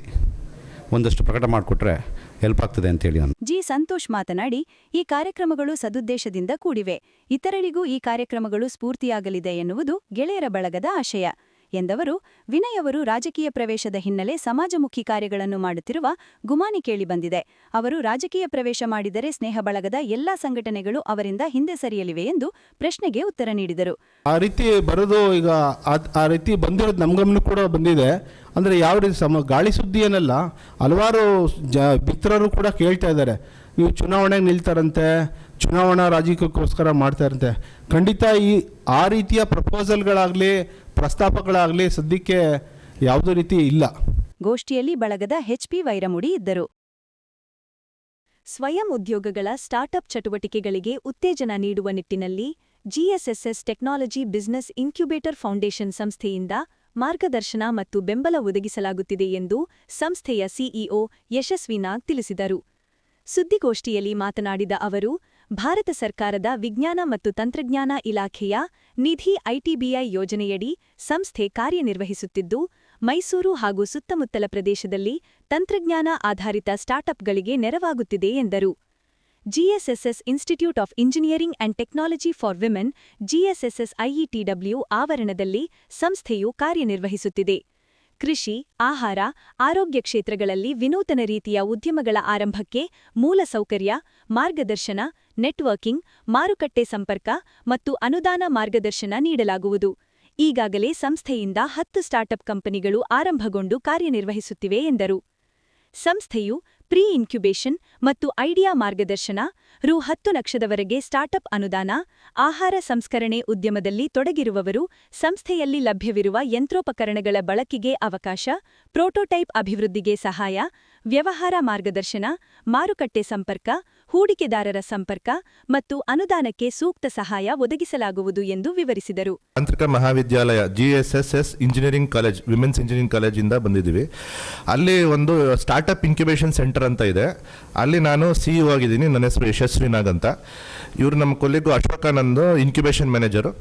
ಒಂದಷ್ಟು ಪ್ರಕಟ ಮಾಡಿಕೊಟ್ರೆ ಹೆಲ್ಪ್ ಆಗ್ತದೆ ಅಂತೇಳಿ ನಾನು. ಜಿ. ಸಂತೋಷ್ ಮಾತನಾಡಿ, ಈ ಕಾರ್ಯಕ್ರಮಗಳು ಸದುದ್ದೇಶದಿಂದ ಕೂಡಿವೆ. ಇತರರಿಗೂ ಈ ಕಾರ್ಯಕ್ರಮಗಳು ಸ್ಫೂರ್ತಿಯಾಗಲಿದೆ ಎನ್ನುವುದು ಗೆಳೆಯರ ಬಳಗದ ಆಶಯ ಎಂದವರು. ವಿನಯ್ ಅವರು ರಾಜಕೀಯ ಪ್ರವೇಶದ ಹಿನ್ನೆಲೆ ಸಮಾಜಮುಖಿ ಕಾರ್ಯಗಳನ್ನು ಮಾಡುತ್ತಿರುವ ಗುಮಾನಿ ಕೇಳಿಬಂದಿದೆ. ಅವರು ರಾಜಕೀಯ ಪ್ರವೇಶ ಮಾಡಿದರೆ ಸ್ನೇಹ ಬಳಗದ ಎಲ್ಲಾ ಸಂಘಟನೆಗಳು ಅವರಿಂದ ಹಿಂದೆ ಸರಿಯಲಿವೆ ಎಂದು ಪ್ರಶ್ನೆಗೆ ಉತ್ತರ ನೀಡಿದರು. ಆ ರೀತಿ ಬರೋದು ಈಗ ಆ ರೀತಿ ಬಂದಿರೋದು ನಮ್ಮ ಗಮನ ಕೂಡ ಬಂದಿದೆ. ಅಂದರೆ ಯಾವ ರೀತಿ ಗಾಳಿ ಸುದ್ದಿ ಏನಲ್ಲ, ಹಲವಾರು ಮಿತ್ರರು ಕೂಡ ಕೇಳ್ತಾ ಇದ್ದಾರೆ, ನೀವು ಚುನಾವಣೆಗೆ ನಿಲ್ತಾರಂತೆ, ಚುನಾವಣಾ ರಾಜಕೀಯಕ್ಕೋಸ್ಕರ ಮಾಡ್ತಾರಂತೆ. ಖಂಡಿತ ಆ ರೀತಿಯ ಪ್ರಪೋಸಲ್ಗಳಾಗಲಿ ಪ್ರಸ್ತಾಪಗಳಾಗಲಿ ಸದ್ಯಕ್ಕೆ ಯಾವುದೇ ರೀತಿ ಇಲ್ಲ. ಗೋಷ್ಠಿಯಲ್ಲಿ ಬಳಗದ ಎಚ್.ಪಿ. ವೈರಮುಡಿ ಇದ್ದರು. ಸ್ವಯಂ ಉದ್ಯೋಗಗಳ ಸ್ಟಾರ್ಟ್ಅಪ್ ಚಟುವಟಿಕೆಗಳಿಗೆ ಉತ್ತೇಜನ ನೀಡುವ ನಿಟ್ಟಿನಲ್ಲಿ ಜಿಎಸ್ಎಸ್ಎಸ್ ಟೆಕ್ನಾಲಜಿ ಬಿಸಿನೆಸ್ ಇನ್ಕ್ಯುಬೇಟರ್ ಫೌಂಡೇಶನ್ ಸಂಸ್ಥೆಯಿಂದ ಮಾರ್ಗದರ್ಶನ ಮತ್ತು ಬೆಂಬಲ ಒದಗಿಸಲಾಗುತ್ತಿದೆ ಎಂದು ಸಂಸ್ಥೆಯ ಸಿಇಒ ಯಶಸ್ವಿ ನಾಗ್ ತಿಳಿಸಿದರು. ಸುದ್ದಿಗೋಷ್ಠಿಯಲ್ಲಿ ಮಾತನಾಡಿದ ಅವರು, ಭಾರತ ಸರ್ಕಾರದ ವಿಜ್ಞಾನ ಮತ್ತು ತಂತ್ರಜ್ಞಾನ ಇಲಾಖೆಯ ನಿಧಿ ಐಟಿಬಿಐ ಯೋಜನೆಯಡಿ ಸಂಸ್ಥೆ ಕಾರ್ಯನಿರ್ವಹಿಸುತ್ತಿದ್ದು, ಮೈಸೂರು ಹಾಗೂ ಸುತ್ತಮುತ್ತಲ ಪ್ರದೇಶದಲ್ಲಿ ತಂತ್ರಜ್ಞಾನ ಆಧಾರಿತ ಸ್ಟಾರ್ಟ್ಅಪ್ಗಳಿಗೆ ನೆರವಾಗುತ್ತಿದೆ ಎಂದರು. GSSS institute of engineering and technology for women GSSS IETW ಆವರಣದಲ್ಲಿ ಸಂಸ್ಥೆಯು ಕಾರ್ಯನಿರ್ವಹಿಸುತ್ತಿದೆ. ಕೃಷಿ, ಆಹಾರ, ಆರೋಗ್ಯ ಕ್ಷೇತ್ರಗಳಲ್ಲಿ ವಿನೂತನ ರೀತಿಯ ಉದ್ಯಮಗಳ ಆರಂಭಕ್ಕೆ ಮೂಲಸೌಕರ್ಯ, ಮಾರ್ಗದರ್ಶನ, ನೆಟ್ವರ್ಕಿಂಗ್, ಮಾರುಕಟ್ಟೆ ಸಂಪರ್ಕ ಮತ್ತು ಅನುದಾನ ಮಾರ್ಗದರ್ಶನ ನೀಡಲಾಗುವುದು. ಈಗಾಗಲೇ ಸಂಸ್ಥೆಯಿಂದ 10 ಸ್ಟಾರ್ಟ್ಅಪ್ ಕಂಪನಿಗಳು ಆರಂಭಗೊಂಡು ಕಾರ್ಯನಿರ್ವಹಿಸುತ್ತಿವೆ ಎಂದರು. ಸಂಸ್ಥೆಯು ಪ್ರೀ ಇನ್ಕ್ಯುಬೇಷನ್ ಮತ್ತು ಐಡಿಯಾ ಮಾರ್ಗದರ್ಶನ, ರು 10 ಲಕ್ಷದವರೆಗೆ ಸ್ಟಾರ್ಟ್ಅಪ್ ಅನುದಾನ, ಆಹಾರ ಸಂಸ್ಕರಣೆ ಉದ್ಯಮದಲ್ಲಿ ತೊಡಗಿರುವವರು ಸಂಸ್ಥೆಯಲ್ಲಿ ಲಭ್ಯವಿರುವ ಯಂತ್ರೋಪಕರಣಗಳ ಬಳಕೆಗೆ ಅವಕಾಶ, ಪ್ರೋಟೋಟೈಪ್ ಅಭಿವೃದ್ಧಿಗೆ ಸಹಾಯ, ವ್ಯವಹಾರ ಮಾರ್ಗದರ್ಶನ, ಮಾರುಕಟ್ಟೆ ಸಂಪರ್ಕ, ಹೂಡಿಕೆದಾರರ ಸಂಪರ್ಕ ಮತ್ತು ಅನುದಾನಕ್ಕೆ ಸೂಕ್ತ ಸಹಾಯ ಒದಗಿಸಲಾಗುವುದು ಎಂದು ವಿವರಿಸಿದರು. ತಾಂತ್ರಿಕ ಮಹಾವಿದ್ಯಾಲಯ ಜಿಎಸ್ಎಸ್ಎಸ್ ಇಂಜಿನಿಯರಿಂಗ್ ಕಾಲೇಜ್, ವಿಮೆನ್ಸ್ ಇಂಜಿನಿಯರಿಂಗ್ ಕಾಲೇಜಿಂದ ಬಂದಿದ್ದೀವಿ. ಅಲ್ಲಿ ಒಂದು ಸ್ಟಾರ್ಟ್ಅಪ್ ಇನ್ಕ್ಯುಬೇಷನ್ ಸೆಂಟರ್ ಅಂತ ಇದೆ. ಅಲ್ಲಿ ನಾನು ಸಿಇಒ ಆಗಿದ್ದೀನಿ. ನನ್ನ ಹೆಸರು ಯಶಸ್ವಿ ನಾಗ್ ಅಂತ. ಇವರು ನಮ್ಮ ಕೊಲ್ಲಿಗೂ ಅಶೋಕಾನಂದ್ ಇನ್ಕ್ಯುಬೇಷನ್ ಮ್ಯಾನೇಜರು,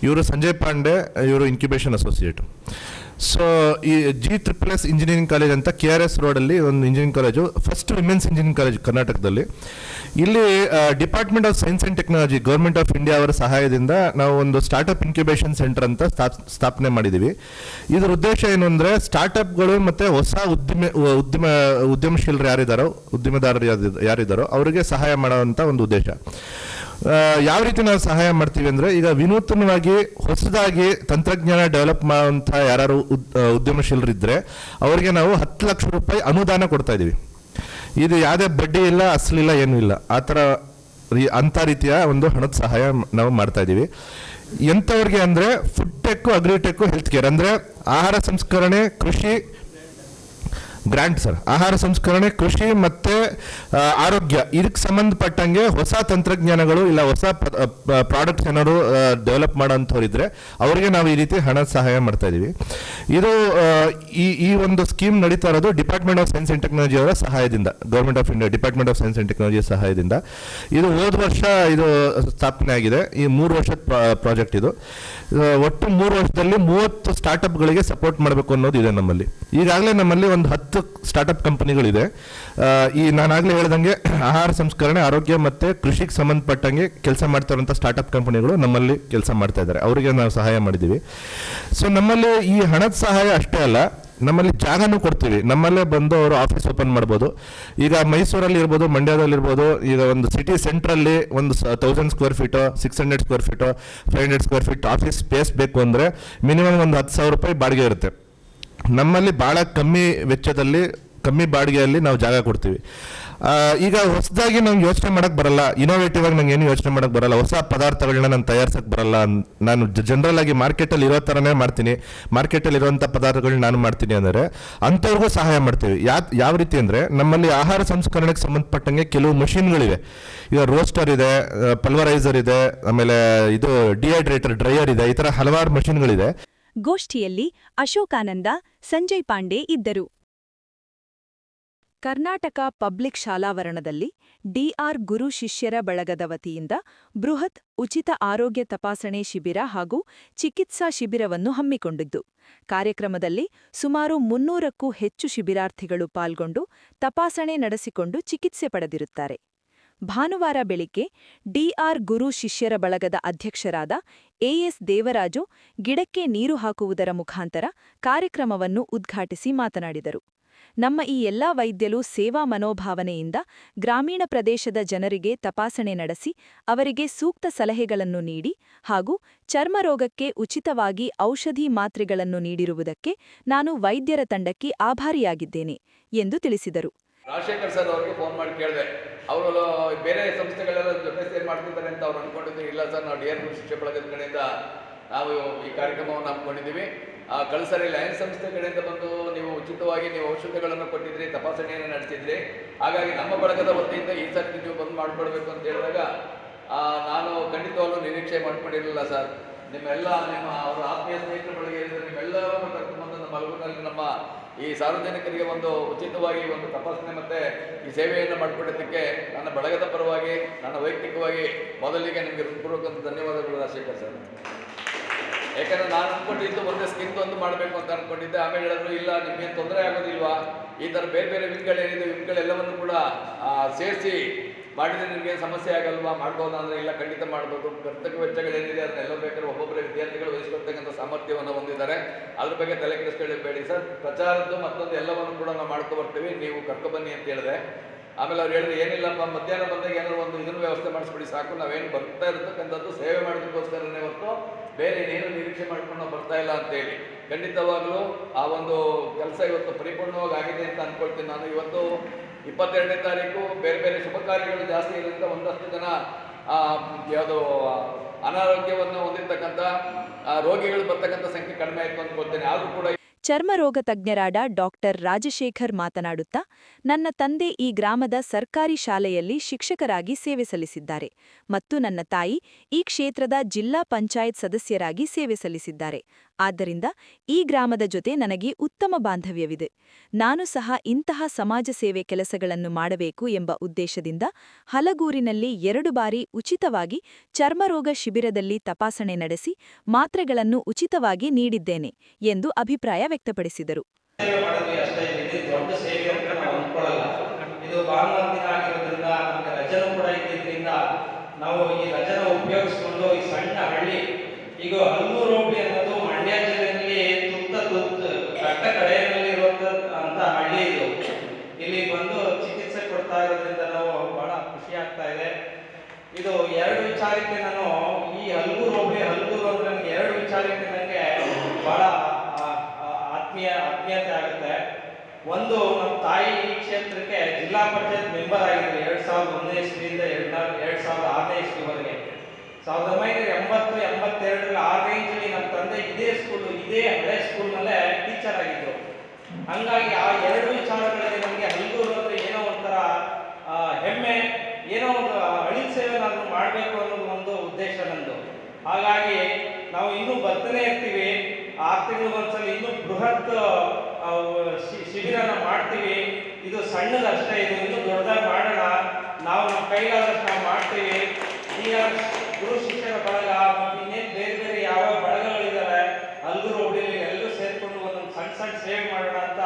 ಇವರು ಸಂಜಯ್ ಪಾಂಡೆ, ಇವರು ಇನ್ಕ್ಯುಬೇಷನ್ ಅಸೋಸಿಯೇಟು. ಸೊ ಈ G++ ಇಂಜಿನಿಯರಿಂಗ್ ಕಾಲೇಜ್ ಅಂತ KRS ರೋಡಲ್ಲಿ ಒಂದು engineering college, first women's engineering college ಕರ್ನಾಟಕದಲ್ಲಿ. ಇಲ್ಲಿ department of science and technology, government of India ಅವರ ಸಹಾಯದಿಂದ ನಾವು ಒಂದು ಸ್ಟಾರ್ಟ್ಅಪ್ ಇನ್ಕ್ಯುಬೇಷನ್ ಸೆಂಟರ್ ಅಂತ ಸ್ಥಾಪನೆ ಮಾಡಿದ್ದೀವಿ. ಇದರ ಉದ್ದೇಶ ಏನು ಅಂದರೆ, ಸ್ಟಾರ್ಟ್ಅಪ್ಗಳು ಮತ್ತು ಹೊಸ ಉದ್ಯಮಶೀಲರು ಯಾರಿದ್ದಾರೋ, ಉದ್ಯಮದಾರರು ಯಾರಿದ್ದಾರೋ ಅವರಿಗೆ ಸಹಾಯ ಮಾಡುವಂಥ ಒಂದು ಉದ್ದೇಶ. ಯಾವ ರೀತಿ ನಾವು ಸಹಾಯ ಮಾಡ್ತೀವಿ ಅಂದರೆ, ಈಗ ವಿನೂತನವಾಗಿ ಹೊಸದಾಗಿ ತಂತ್ರಜ್ಞಾನ ಡೆವಲಪ್ ಮಾಡುವಂಥ ಯಾರು ಉದ್ಯಮಶೀಲರಿದ್ದರೆ ಅವರಿಗೆ ನಾವು 10 ಲಕ್ಷ ರೂಪಾಯಿ ಅನುದಾನ ಕೊಡ್ತಾ ಇದ್ದೀವಿ. ಇದು ಯಾವುದೇ ಬಡ್ಡಿ ಇಲ್ಲ, ಅಸಲಿಲ್ಲ, ಏನೂ ಇಲ್ಲ. ಅಂಥ ರೀತಿಯ ಒಂದು ಹಣದ ಸಹಾಯ ನಾವು ಮಾಡ್ತಾ ಇದ್ದೀವಿ. ಎಂಥವ್ರಿಗೆ ಅಂದರೆ ಫುಡ್ ಟೆಕ್ಕು, ಅಗ್ರಿಟೆಕ್ಕು, ಹೆಲ್ತ್ ಕೇರ್, ಅಂದರೆ ಆಹಾರ ಸಂಸ್ಕರಣೆ, ಕೃಷಿ ಗ್ರ್ಯಾಂಟ್ ಸರ್, ಆಹಾರ ಸಂಸ್ಕರಣೆ, ಕೃಷಿ ಮತ್ತು ಆರೋಗ್ಯ, ಇದಕ್ಕೆ ಸಂಬಂಧಪಟ್ಟಂಗೆ ಹೊಸ ತಂತ್ರಜ್ಞಾನಗಳು ಇಲ್ಲ ಹೊಸ ಪ್ರಾಡಕ್ಟ್ಸ್ ಏನಾದ್ರು ಡೆವಲಪ್ ಮಾಡೋಂಥವ್ರು ಇದ್ದರೆ ಅವರಿಗೆ ನಾವು ಈ ರೀತಿ ಹಣ ಸಹಾಯ ಮಾಡ್ತಾ ಇದ್ದೀವಿ. ಇದು ಈ ಒಂದು ಸ್ಕೀಮ್ ನಡೀತಾ ಇರೋದು department of science and technology ಅವರ ಸಹಾಯದಿಂದ, government of India department of science and technology ಸಹಾಯದಿಂದ. ಇದು ಹೋದ ವರ್ಷ ಇದು ಸ್ಥಾಪನೆ ಆಗಿದೆ. ಈ 3 ವರ್ಷದ ಪ್ರಾಜೆಕ್ಟ್ ಇದು. ಒಟ್ಟು 3 ವರ್ಷದಲ್ಲಿ 30 ಸ್ಟಾರ್ಟ್ಅಪ್ಗಳಿಗೆ ಸಪೋರ್ಟ್ ಮಾಡಬೇಕು ಅನ್ನೋದು ಇದೆ ನಮ್ಮಲ್ಲಿ. ಈಗಾಗಲೇ ನಮ್ಮಲ್ಲಿ ಒಂದು 10 ಸ್ಟಾರ್ಟ್ಅಪ್ ಕಂಪನಿಗಳಿದೆ. ನಾನಾಗಲೇ ಹೇಳ್ದಂಗೆ ಆಹಾರ ಸಂಸ್ಕರಣೆ, ಆರೋಗ್ಯ ಮತ್ತು ಕೃಷಿಗೆ ಸಂಬಂಧಪಟ್ಟಂಗೆ ಕೆಲಸ ಮಾಡ್ತಾ ಇರುವಂಥ ಸ್ಟಾರ್ಟ್ಅಪ್ ಕಂಪನಿಗಳು ನಮ್ಮಲ್ಲಿ ಕೆಲಸ ಮಾಡ್ತಾ ಇದ್ದಾರೆ. ಅವರಿಗೆ ನಾವು ಸಹಾಯ ಮಾಡಿದ್ದೀವಿ. ಸೊ ನಮ್ಮಲ್ಲಿ ಈ ಹಣದ ಸಹಾಯ ಅಷ್ಟೇ ಅಲ್ಲ, ನಮ್ಮಲ್ಲಿ ಜಾಗನೂ ಕೊಡ್ತೀವಿ. ನಮ್ಮಲ್ಲೇ ಬಂದು ಅವರು ಆಫೀಸ್ ಓಪನ್ ಮಾಡ್ಬೋದು. ಈಗ ಮೈಸೂರಲ್ಲಿ ಇರ್ಬೋದು, ಮಂಡ್ಯದಲ್ಲಿರ್ಬೋದು. ಈಗ ಒಂದು ಸಿಟಿ ಸೆಂಟ್ರಲ್ಲಿ ಒಂದು 1000 square feet, 600 square feet, 500 square feet office space ಬೇಕು ಅಂದರೆ ಮಿನಿಮಮ್ ಒಂದು 10,000 ರೂಪಾಯಿ ಬಾಡಿಗೆ ಇರುತ್ತೆ. ನಮ್ಮಲ್ಲಿ ಭಾಳ ಕಮ್ಮಿ ವೆಚ್ಚದಲ್ಲಿ, ಕಮ್ಮಿ ಬಾಡಿಗೆಯಲ್ಲಿ ನಾವು ಜಾಗ ಕೊಡ್ತೀವಿ. ಈಗ ಹೊಸದಾಗಿ ನಂಗೆ ಯೋಚನೆ ಮಾಡೋಕ್ಕೆ ಬರಲ್ಲ, ಇನೋವೇಟಿವ್ ಆಗಿ ನಂಗೆ ಏನು ಯೋಚನೆ ಮಾಡೋಕ್ಕೆ ಬರಲ್ಲ, ಹೊಸ ಪದಾರ್ಥಗಳನ್ನ ನಾನು ತಯಾರಿಸೋಕ್ಕೆ ಬರಲ್ಲ. ನಾನು ಜನರಲ್ ಆಗಿ ಮಾರ್ಕೆಟಲ್ಲಿ ಇರೋ ಥರನೇ ಮಾಡ್ತೀನಿ, ಮಾರ್ಕೆಟಲ್ಲಿ ಇರುವಂಥ ಪದಾರ್ಥಗಳನ್ನ ನಾನು ಮಾಡ್ತೀನಿ ಅಂದರೆ ಅಂಥವ್ರಿಗೂ ಸಹಾಯ ಮಾಡ್ತೀವಿ. ಯಾವ ರೀತಿ ಅಂದರೆ ನಮ್ಮಲ್ಲಿ ಆಹಾರ ಸಂಸ್ಕರಣೆಗೆ ಸಂಬಂಧಪಟ್ಟಂಗೆ ಕೆಲವು ಮಷಿನ್ಗಳಿವೆ. ಈಗ ರೋಸ್ಟರ್ ಇದೆ, ಪಲ್ವರೈಸರ್ ಇದೆ, ಆಮೇಲೆ ಇದು ಡಿಹೈಡ್ರೇಟರ್, ಡ್ರೈಯರ್ ಇದೆ, ಈ ಥರ ಹಲವಾರು ಮಷಿನ್ಗಳಿದೆ. ಗೋಷ್ಠಿಯಲ್ಲಿ ಅಶೋಕಾನಂದ, ಸಂಜಯ್ ಪಾಂಡೆ ಇದ್ದರು. ಕರ್ನಾಟಕ ಪಬ್ಲಿಕ್ ಶಾಲಾವರಣದಲ್ಲಿ ಡಿಆರ್ ಗುರು ಶಿಷ್ಯರ ಬಳಗದ ವತಿಯಿಂದ ಬೃಹತ್ ಉಚಿತ ಆರೋಗ್ಯ ತಪಾಸಣೆ ಶಿಬಿರ ಹಾಗೂ ಚಿಕಿತ್ಸಾ ಶಿಬಿರವನ್ನು ಹಮ್ಮಿಕೊಂಡಿದ್ದು, ಕಾರ್ಯಕ್ರಮದಲ್ಲಿ ಸುಮಾರು 300ಕ್ಕೂ ಹೆಚ್ಚು ಶಿಬಿರಾರ್ಥಿಗಳು ಪಾಲ್ಗೊಂಡು ತಪಾಸಣೆ ನಡೆಸಿಕೊಂಡು ಚಿಕಿತ್ಸೆ ಪಡೆದಿರುತ್ತಾರೆ. ಭಾನುವಾರ ಬೆಳಿಗ್ಗೆ ಡಿಆರ್ ಗುರು ಶಿಷ್ಯರ ಬಳಗದ ಅಧ್ಯಕ್ಷರಾದ ಎಎಸ್ ದೇವರಾಜು ಗಿಡಕ್ಕೆ ನೀರು ಹಾಕುವುದರ ಮುಖಾಂತರ ಕಾರ್ಯಕ್ರಮವನ್ನು ಉದ್ಘಾಟಿಸಿ ಮಾತನಾಡಿದರು. ನಮ್ಮ ಈ ಎಲ್ಲಾ ವೈದ್ಯರು ಸೇವಾ ಮನೋಭಾವನೆಯಿಂದ ಗ್ರಾಮೀಣ ಪ್ರದೇಶದ ಜನರಿಗೆ ತಪಾಸಣೆ ನಡೆಸಿ ಅವರಿಗೆ ಸೂಕ್ತ ಸಲಹೆಗಳನ್ನು ನೀಡಿ ಹಾಗೂ ಚರ್ಮರೋಗಕ್ಕೆ ಉಚಿತವಾಗಿ ಔಷಧಿ ಮಾತ್ರೆಗಳನ್ನು ನೀಡಿರುವುದಕ್ಕೆ ನಾನು ವೈದ್ಯರ ತಂಡಕ್ಕೆ ಆಭಾರಿಯಾಗಿದ್ದೇನೆ ಎಂದು ತಿಳಿಸಿದರು. ರಾಜಶೇಖರ್ ಸರ್ ಅವರಿಗೆ ಫೋನ್ ಮಾಡಿ ಕೇಳಿದೆ, ಅವರು ಬೇರೆ ಸಂಸ್ಥೆಗಳೆಲ್ಲ ಜೊತೆ ಸೇರಿ ಮಾಡ್ತಿದ್ದಾರೆ ಅಂತ ಅವ್ರು ಅಂದ್ಕೊಂಡಿದ್ರು. ಇಲ್ಲ ಸರ್, ನಾವು ಡಿಆರ್ ಗುರು ಶಿಷ್ಯ ಬಳಗದ ಕಡೆಯಿಂದ ನಾವು ಈ ಕಾರ್ಯಕ್ರಮವನ್ನು ಹಮ್ಮಿಕೊಂಡಿದ್ದೀವಿ. ಕಳಸರಿ ಲಯನ್ಸ್ ಸಂಸ್ಥೆ ಕಡೆಯಿಂದ ಬಂದು ನೀವು ಉಚಿತವಾಗಿ ನೀವು ಔಷಧಗಳನ್ನು ಕೊಟ್ಟಿದ್ರಿ, ತಪಾಸಣೆಯನ್ನು ನಡೆಸಿದ್ರಿ. ಹಾಗಾಗಿ ನಮ್ಮ ಬಳಗದ ವತಿಯಿಂದ ಈ ಸರ್ತಿ ನೀವು ಬಂದು ಮಾಡಿಕೊಡ್ಬೇಕು ಅಂತ ಹೇಳಿದಾಗ ನಾನು ಖಂಡಿತವಾಗ್ಲೂ ನಿರೀಕ್ಷೆ ಮಾಡ್ಕೊಂಡಿರಲಿಲ್ಲ ಸರ್. ನಿಮ್ಮ ಅವರ ಆತ್ಮೀಯ ಸ್ನೇಹಿತರ ಬಳಿಗೆ ನಿಮ್ಮೆಲ್ಲರನ್ನು ಕರ್ಕೊಂಡ್ಬಂದು ನಮ್ಮ ಮಲಗೂರಿನಲ್ಲಿ ನಮ್ಮ ಈ ಸಾರ್ವಜನಿಕರಿಗೆ ಒಂದು ಉಚಿತವಾಗಿ ಒಂದು ತಪಾಸಣೆ ಮತ್ತು ಈ ಸೇವೆಯನ್ನು ಮಾಡಿಕೊಡೋದಕ್ಕೆ ನನ್ನ ಬಳಗದ ಪರವಾಗಿ, ನನ್ನ ವೈಯಕ್ತಿಕವಾಗಿ ಮೊದಲಿಗೆ ನಿಮಗೆ ಹೃತ್ಪೂರ್ವಕ ಧನ್ಯವಾದಗಳು ರಾಜಶೇಖರ್ ಸರ್. ಯಾಕಂದರೆ ನಾನು ಅಂದ್ಕೊಂಡಿದ್ದು ಒಂದೇ ಸ್ಕಿನ್ ಒಂದು ಮಾಡಬೇಕು ಅಂತ ಅಂದ್ಕೊಂಡಿದ್ದೆ. ಆಮೇಲೆ ಹೇಳಿದ್ರು, ಇಲ್ಲ ನಿಮಗೇನು ತೊಂದರೆ ಆಗೋದಿಲ್ವಾ, ಈ ಥರ ಬೇರೆ ಬೇರೆ ವಿಂಗ್ಗಳೇನಿದೆ ವಿಂಗ್ಗಳೆಲ್ಲವನ್ನು ಕೂಡ ಸೇರಿಸಿ ಮಾಡಿದರೆ ನಿಮಗೆ ಸಮಸ್ಯೆ ಆಗಲ್ವಾ, ಮಾಡ್ಬೋದಾ ಅಂದರೆ ಇಲ್ಲ ಖಂಡಿತ ಮಾಡ್ಬೋದು. ಕರ್ತವ್ಯ ವೆಚ್ಚಗಳೇನಿದೆ ಅದನ್ನೆಲ್ಲ ಬೇಕಾದ್ರೆ ಒಬ್ಬೊಬ್ಬರೇ ವಿದ್ಯಾರ್ಥಿಗಳು ವಹಿಸ್ಕೊಳ್ತಕ್ಕಂಥ ಸಾಮರ್ಥ್ಯವನ್ನು ಹೊಂದಿದ್ದಾರೆ. ಅದ್ರ ಬಗ್ಗೆ ತಲೆ ಕೆಡಿಸ್ಕೊಳ್ಳಬೇಡಿ ಸರ್. ಪ್ರಚಾರದ್ದು ಮತ್ತೊಂದು ಎಲ್ಲವನ್ನು ಕೂಡ ನಾವು ಮಾಡ್ಕೊಬರ್ತೀವಿ, ನೀವು ಕರ್ಕೊಬನ್ನಿ ಅಂತ ಹೇಳಿದೆ. ಆಮೇಲೆ ಅವ್ರು ಹೇಳಿದ್ರೆ, ಏನಿಲ್ಲಪ್ಪ ಮಧ್ಯಾಹ್ನ ಬಂದಾಗ ಏನಾದ್ರು ಒಂದು ಇದನ್ನು ವ್ಯವಸ್ಥೆ ಮಾಡಿಸ್ಬಿಡಿ ಸಾಕು, ನಾವೇನು ಬರ್ತಾ ಇರತಕ್ಕಂಥದ್ದು ಸೇವೆ ಮಾಡೋದಕ್ಕೋಸ್ಕರನೇ ಹೊರತು ಬೇರೆ ಏನೇನು ನಿರೀಕ್ಷೆ ಮಾಡ್ಕೊಂಡು ನಾವು ಬರ್ತಾ ಇಲ್ಲ ಅಂತೇಳಿ. ಖಂಡಿತವಾಗಲೂ ಆ ಒಂದು ಕೆಲಸ ಇವತ್ತು ಪರಿಪೂರ್ಣವಾಗಿ ಆಗಿದೆ ಅಂತ ಅಂದ್ಕೊಳ್ತೀನಿ ನಾನು. ಇವತ್ತು 22ನೇ ತಾರೀಕು ಬೇರೆ ಬೇರೆ ಶುಭ ಕಾರ್ಯಗಳು ಜಾಸ್ತಿ ಇರೋದ್ರಿಂದ ಒಂದಷ್ಟು ಜನ ಯಾವುದು ಅನಾರೋಗ್ಯವನ್ನು ಹೊಂದಿರತಕ್ಕಂಥ ರೋಗಿಗಳು ಬರ್ತಕ್ಕಂಥ ಸಂಖ್ಯೆ ಕಡಿಮೆ ಆಯಿತು ಅಂದ್ಕೊಳ್ತೇನೆ. ಆದರೂ ಕೂಡ ಚರ್ಮರೋಗ ತಜ್ಞರಾದ ಡಾಕ್ಟರ್ ರಾಜಶೇಖರ್ ಮಾತನಾಡುತ್ತಾ, ನನ್ನ ತಂದೆ ಈ ಗ್ರಾಮದ ಸರ್ಕಾರಿ ಶಾಲೆಯಲ್ಲಿ ಶಿಕ್ಷಕರಾಗಿ ಸೇವೆ ಸಲ್ಲಿಸಿದ್ದಾರೆ ಮತ್ತು ನನ್ನ ತಾಯಿ ಈ ಕ್ಷೇತ್ರದ ಜಿಲ್ಲಾ ಪಂಚಾಯತ್ ಸದಸ್ಯರಾಗಿ ಸೇವೆ ಸಲ್ಲಿಸಿದ್ದಾರೆ. ಆದ್ದರಿಂದ ಈ ಗ್ರಾಮದ ಜೊತೆ ನನಗೆ ಉತ್ತಮ ಬಾಂಧವ್ಯವಿದೆ. ನಾನು ಸಹ ಇಂತಹ ಸಮಾಜ ಸೇವೆ ಕೆಲಸಗಳನ್ನು ಮಾಡಬೇಕು ಎಂಬ ಉದ್ದೇಶದಿಂದ ಹಲಗೂರಿನಲ್ಲಿ 2 ಬಾರಿ ಉಚಿತವಾಗಿ ಚರ್ಮರೋಗ ಶಿಬಿರದಲ್ಲಿ ತಪಾಸಣೆ ನಡೆಸಿ ಮಾತ್ರೆಗಳನ್ನು ಉಚಿತವಾಗಿ ನೀಡಿದ್ದೇನೆ ಎಂದು ಅಭಿಪ್ರಾಯ ವ್ಯಕ್ತಪಡಿಸಿದರು. ನಾವು ಈ ರಜನ ಉಪಯೋಗಿಸಿಕೊಂಡು ಈ ಸಣ್ಣ ಹಳ್ಳಿ, ಈಗ ಹಲ್ಗೂರು ಹೋಬಳಿ ಅನ್ನೋದು ಮಂಡ್ಯ ಜಿಲ್ಲೆಯಲ್ಲಿ ಕಟ್ಟ ಕಡೆಯಲ್ಲಿ ಇರುವಂತ ಹಳ್ಳಿ ಇದು. ಇಲ್ಲಿ ಬಂದು ಚಿಕಿತ್ಸೆ ಕೊಡ್ತಾ ಇರೋದ್ರಿಂದ ನಾವು ಬಹಳ ಖುಷಿ ಆಗ್ತಾ ಇದೆ. ಇದು 2 ವಿಚಾರಕ್ಕೆ ನಾನು ಈ ಹಲ್ಗೂರು ಹೋಬಳಿ, ಹಲ್ಗೂರು ಅಂದ್ರೆ ನನಗೆ 2 ವಿಚಾರಕ್ಕೆ ನನಗೆ ಬಹಳ ಆತ್ಮೀಯತೆ ಆಗುತ್ತೆ. ಒಂದು, ನಮ್ಮ ತಾಯಿ ಈ ಕ್ಷೇತ್ರಕ್ಕೆ ಜಿಲ್ಲಾ ಪಂಚಾಯತ್ ಮೆಂಬರ್ ಆಗಿದ್ರು 2001ನೇ ಇಸ್ವಿಯಿಂದ 2006ನೇ ಇಸ್ವಿವರೆಗೆ. 1980-82 ಆ ರೇಂಜಲ್ಲಿ ನಮ್ಮ ತಂದೆ ಇದೇ ಹಳೆ ಸ್ಕೂಲ್ನಲ್ಲೇ ಟೀಚರ್ ಆಗಿದ್ರು. ಹಂಗಾಗಿ ಆ 2 ವಿಚಾರಗಳಲ್ಲಿ ನಮಗೆ ಹಲ್ಗೂರು ಅಂದ್ರೆ ಏನೋ ಒಂಥರ ಹೆಮ್ಮೆ, ಏನೋ ಒಂದು ಅಳಿಲ್ ಸೇವೆ ನಾನು ಮಾಡಬೇಕು ಅನ್ನೋದು ಒಂದು ಉದ್ದೇಶ ನಂದು. ಹಾಗಾಗಿ ನಾವು ಇನ್ನೂ ಬರ್ತಾನೆ ಇರ್ತೀವಿ. 6 ತಿಂಗಳಿಗೊಂದ್ಸಲ ಇನ್ನೂ ಬೃಹತ್ ಶಿಬಿರನ ಮಾಡ್ತೀವಿ. ಇದು ಸಣ್ಣದಷ್ಟೇ, ಇದು ಇನ್ನೂ ದೊಡ್ಡದಾಗಿ ಮಾಡೋಣ. ನಾವು ನಮ್ಮ ಕೈಲಾದಷ್ಟು ನಾವು ಮಾಡ್ತೀವಿ. ಈಗ ಗುರು ಶಿಷ್ಯರ ಬಳಗ ಮತ್ತು ಇನ್ನೇನು ಬೇರೆ ಬೇರೆ ಯಾವ ಬಳಗಗಳಿದ್ದಾವೆ ಹಲ್ಗೂರು ಹೋಬಳಿಯಲ್ಲಿ ಎಲ್ಲರೂ ಸೇರ್ಕೊಂಡು ಒಂದೊಂದು ಸಣ್ಣ ಸೇವೆ ಮಾಡೋಣ ಅಂತ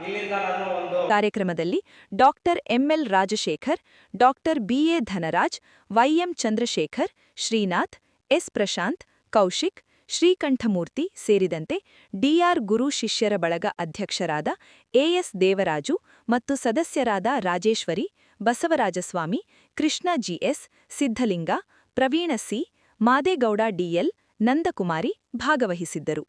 ಇಲ್ಲಿಂದ ನಾನು ಒಂದು. ಕಾರ್ಯಕ್ರಮದಲ್ಲಿ doctor ML Rajashekhar, doctor BA Dhanraj, YM Chandrashekhar, Srinath, S Prashanth, Kaushik, Srikantamurthy ಸೇರಿದಂತೆ ಡಿಆರ್ ಗುರು ಶಿಷ್ಯರ ಬಳಗ ಅಧ್ಯಕ್ಷರಾದ ಎಎಸ್ ದೇವರಾಜು ಮತ್ತು ಸದಸ್ಯರಾದ Rajeshwari, Basavarajaswamy, Krishna GS, Siddhalinga, Praveena C, Madegowda DL, Nandakumari ಭಾಗವಹಿಸಿದ್ದರು.